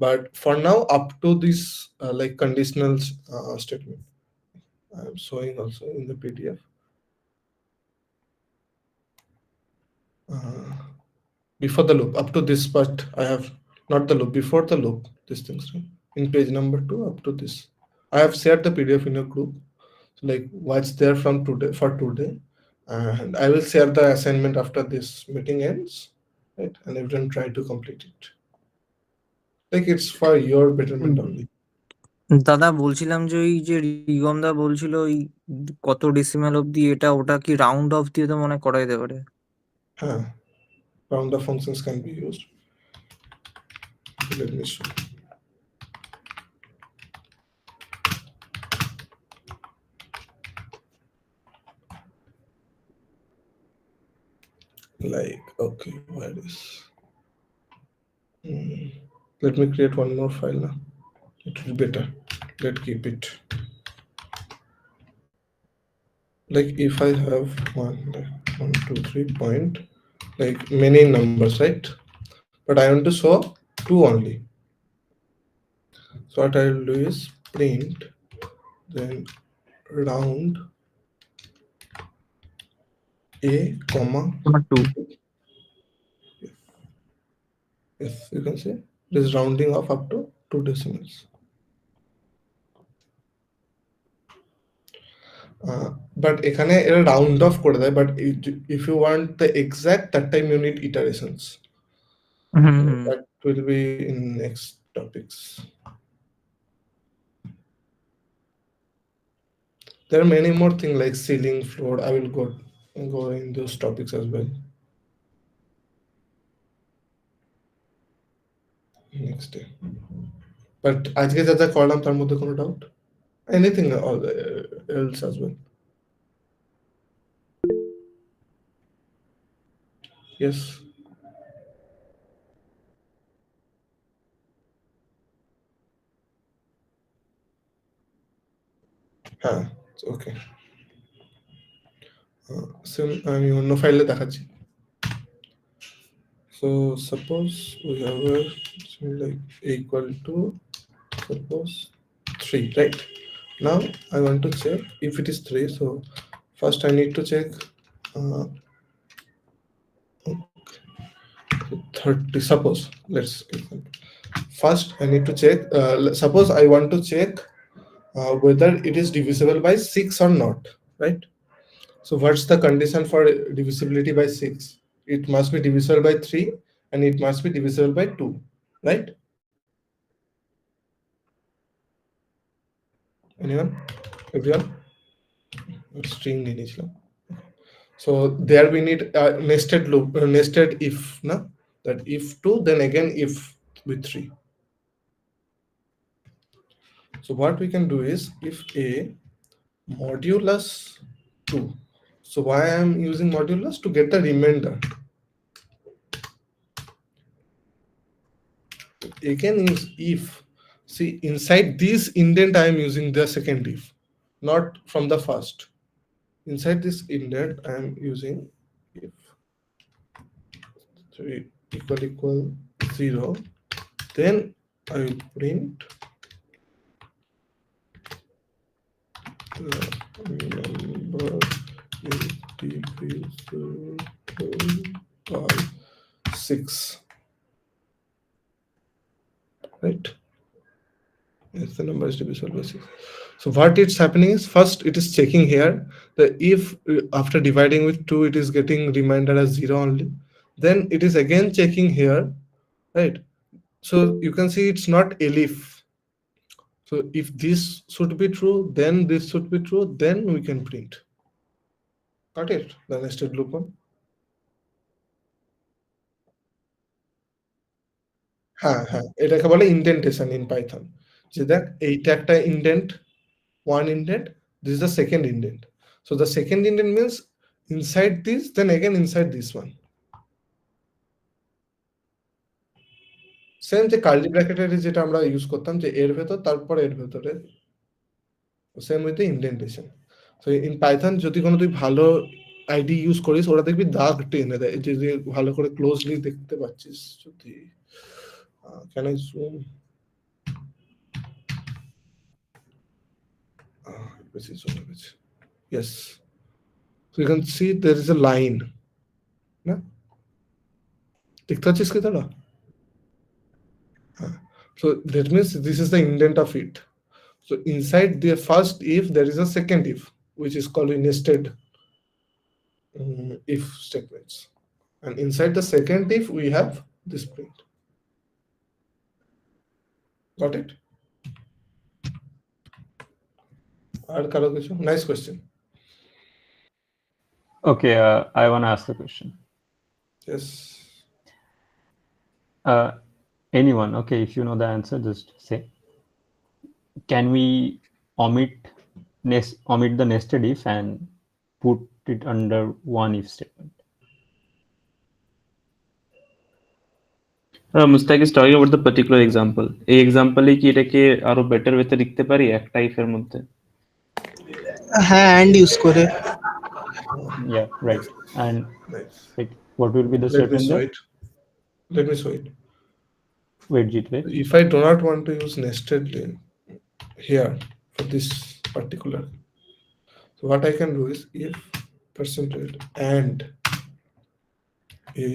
But for now, up to this like conditional statement, I am showing also in the PDF. Before the loop, up to this part, I have not the loop. Before the loop, these things, right? In page number 2, up to this, I have shared the PDF in your group. So like what's there from today for today, and I will share the assignment after this meeting ends, right? And everyone try to complete it. Like it's for your betterment only. দাদা বলছিলাম যে ওই যে রিগম দা বলছিল ওই কত decimal অব্দি এটা ওটা কি রাউন্ড অফ দিয়ে তো মনে হয় করা যেতে পারে? Huh. Round of functions can be used. Let me show. Like, okay, where is? Let me create one more file now. It will be better. Let's keep it like if I have like 1, 2, 3 point, like many numbers, right? But I want to show 2 only. So what I will do is print, then round a comma 2. yes, you can see this rounding off up to 2 decimals. But এখানে এরা round off করে দেয়, but if you want the exact, that time you need iterations. That will be in next topics. There are many more things like ceiling, floor. I will go in those topics as well. Next day. But আজকে যা যা করলাম তার মধ্যে কোনো doubt? Anything else as well? Yes. হ্যাঁ, ওকে। আমি অন্য ফাইলে দেখাচ্ছি। So suppose we have like equal to suppose 3, right? Now I want to check if it is 3. So first I need to check 30. Suppose let's first I need to check. Suppose I want to check whether it is divisible by 6 or not, right? So what's the condition for divisibility by 6? It must be divisible by 3 and it must be divisible by 2, right? Anyone? Everyone? String initial. So there we need a nested loop, nested if, no? That if 2, then again if with 3. So what we can do is if a modulus 2. So why I am using modulus? To get the remainder. Again use if. See, inside this indent I am using the second if, not from the first. Inside this indent I am using if 3 equal 0, then I will print number is divisible by 6, right? Yes, the number is divisible by 6. So what it's happening is, first it is checking here that if after dividing with 2 it is getting remainder as 0 only, then it is again checking here, right? So you can see it's not elif. So if this should be true, then this should be true, then we can print. Got it? The nested loop one. হ্যাঁ, এটাকে বলে indentation in Python. যে দেখ এইটা একটা indent, one indent, this is the second indent. So the second indent means inside this, then again inside this one. Same যে curly ব্র্যাকেটের যেটা আমরা ইউজ করতাম, যে এর ভেতর তারপর এর ভেতরে, same with indentation. So in Python যদি কোনো তুই ভালো আইডি ইউজ করিস, ওরা দেখবি দাগ টেনে দেয়, যে ভালো করে ক্লোজলি দেখতে পাচ্ছিস। যদি can I zoom? Yes. So you can see there is a line. Na? দেখতে পাচ্ছিস কি তোরা? So that means this is the indent of it. So inside the first if, there is a second if, which is called nested if statements. And inside the second if, we have this print. Got it? Nice question. Okay, I want to ask a question. Yes. Anyone? Okay, if you know the answer, just say. Can we omit the nested if and put it under one if statement? Mustaq is talking about the particular example. এই এক্সাম্পলে কি এটাকে আরো better ওয়েতে লিখতে পারি একটা ইফের মধ্যে? হ্যাঁ অ্যান্ড ইউজ করে। Yeah, right. Nice. And Nice. like, what will be the Let me statement show there? it. Let me show it. Wait, Jeet, wait. If I do not want to use nested here for this particular, so what I can do is if percentage and a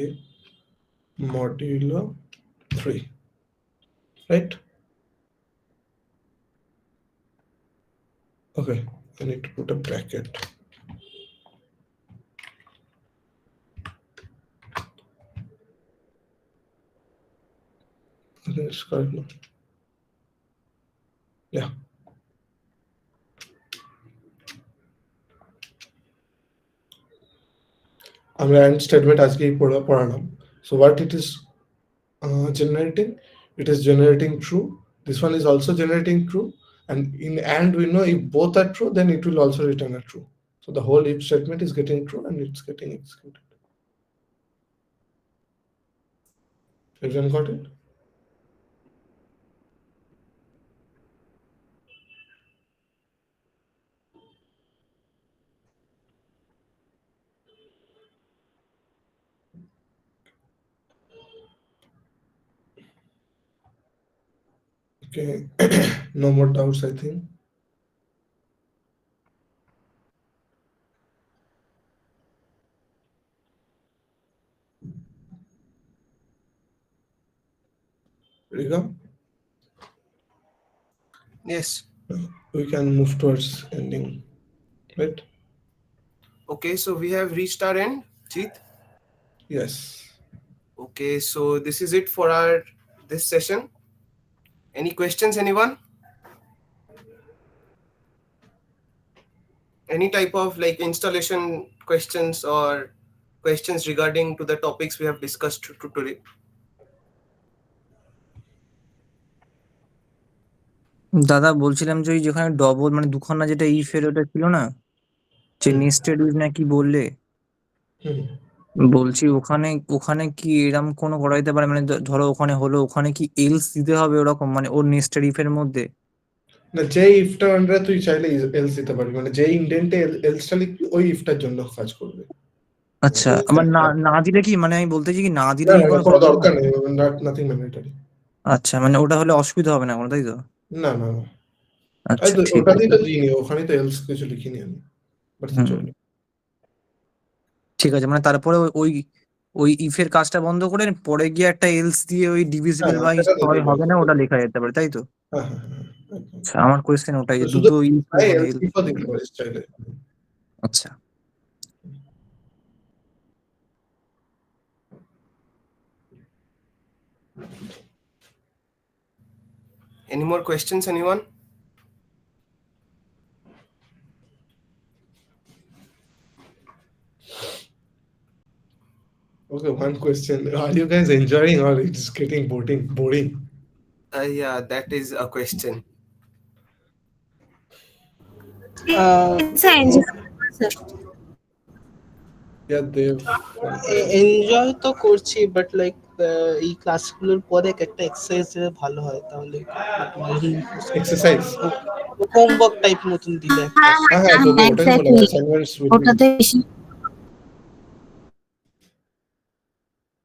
modulo 3, right? Okay, I need to put a bracket. I think it's correct now. Yeah. আমরা and statement আজকেই পড়ালাম. So what it is generating? It is generating true. This one is also generating true. And in and we know if both are true, then it will also return a true. So the whole if statement is getting true and it's getting executed. Everyone got it? Okay. No more doubts, I think. Riga? Yes. We can move towards ending, right? Okay, so we have reached our end, Jeet. Yes. Okay, so this is it for our this session. Any questions, anyone? Any type of like installation questions or questions regarding to the topics we have discussed today? দাদা বলছিলাম যে ওই যেখানে double মানে দুখানা যেটা ইফের ওটা ছিল না, যে নেস্টেড ইফ না কি বললে, বলছি ওখানে ওখানে কি এরম কোনো করা যেতে পারে, মানে ধরো ওখানে হলো, ওখানে কি এলস দিতে হবে ওরকম, মানে ওর নেস্টেড ইফের মধ্যে? না, যে ইফটা আমরা তুই চাইলে এলস দিতে পারবি, মানে যে ইনডেন্টে এলসটা লিখবি ওই ইফটার জন্য কাজ করবে। আচ্ছা, আবার না না দিলে কি, মানে আমি বলতে চাই কি না দিলে না কি না, কোনো কোনো প্রবলেম দরকার হবে? নেই, নাথিং ম্যান্ডেটরি। আচ্ছা, মানে ওটা হলে অসুবিধা হবে না কোনো, তাই তো? না না না, আচ্ছা ঠিক ওটাতেই আছে। তো দিইনি, ওখানেই তো এলস কিছু লিখিনি আমি, বাট চলবে। ঠিক আছে, মানে তারপরে ওই ওই ইফের কাজটা বন্ধ করে পরে গিয়ে একটা এলস দিয়ে ওই ডিভিজিবল হ্যাঁ বাই সেটা ছয় দিলেই হবে হবে। না ওটা লেখা যেতে পারে, তাই তো? হ্যাঁ হ্যাঁ হ্যাঁ, একদম। আচ্ছা, আমার কোয়েশ্চেন ওটাই, যে শুধু দুটো ইফ ওখানে এলস এলস ইফও দিতে দিতে হবে। পারিস চাইলে। আচ্ছা, Any more questions, anyone? Okay, one question. Are you guys enjoying or it's getting boring? Yeah, that is a question. It's an enjoyable, sir. Yeah, they've enjoy তো করছি, বাট লাইক এই ক্লাসগুলোর পরে একটা এক্সারসাইজ দিলে ভালো হয়, তাহলে এক্সারসাইজ হোমওয়ার্ক টাইপ মতন দিলে একটা। হ্যাঁ হ্যাঁ হ্যাঁ হ্যাঁ, দেবো, হ্যাঁ, ওটাই বললাম, এক্স্যাক্টলি, অ্যাসাইনমেন্টস উইল বি। ওটাতে বেশি।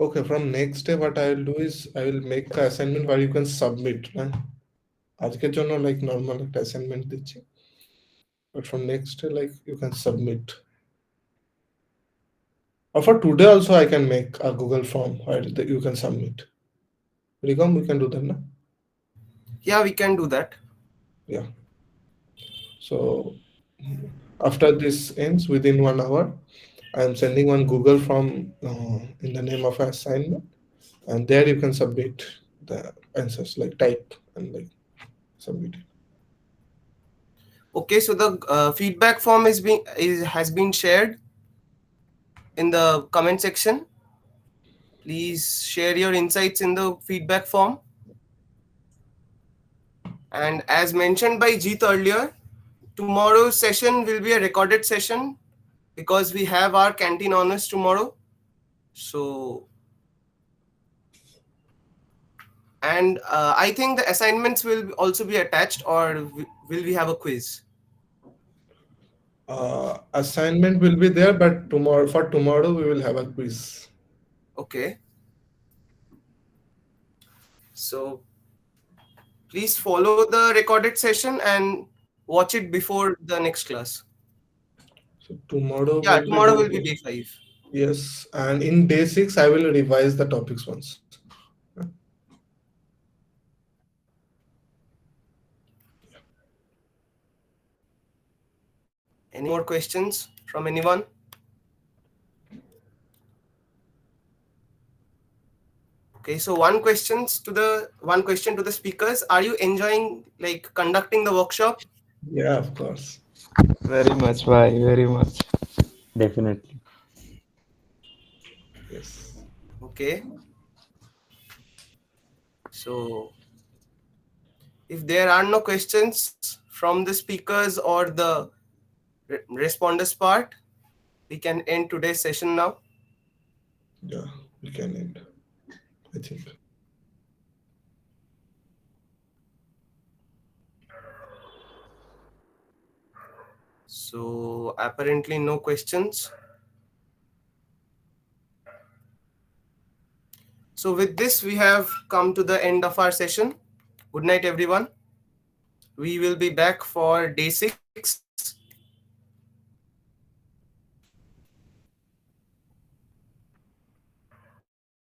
Okay, from next day what I will do is I will make the assignment where you can submit, না? আজকের জন্য like normal একটা assignment দিচ্ছি, but from next day like you can submit. Or for today also I can make a Google form where you can submit. Rigam, we can do that, na? Yeah, we can do that. Yeah. So after this ends within 1 hour, I am sending one Google form in the name of assignment, and there you can submit the answers, like type and like submit it. Okay, so the feedback form has been shared in the comment section. Please share your insights in the feedback form. And as mentioned by Jeet earlier, tomorrow's session will be a recorded session because we have our canteen honors tomorrow. So, and I think the assignments will also be attached, or will we have a quiz? Assignment will be there, but tomorrow we will have a quiz. Okay. So please follow the recorded session and watch it before the next class. So tomorrow Yeah, will be tomorrow will day be four. day 5. Yes, and in day 6 I will revise the topics once. Any more questions from anyone? Okay, so one question to the speakers. Are you enjoying like conducting the workshop? Yeah, of course. Very much. Why? Very much. Definitely. Yes. Okay. So if there are no questions from the speakers or the responders part, we can end today's session now. Yeah, we can end, I think. So apparently no questions. So with this, we have come to the end of our session. Good night, everyone. We will be back for day 6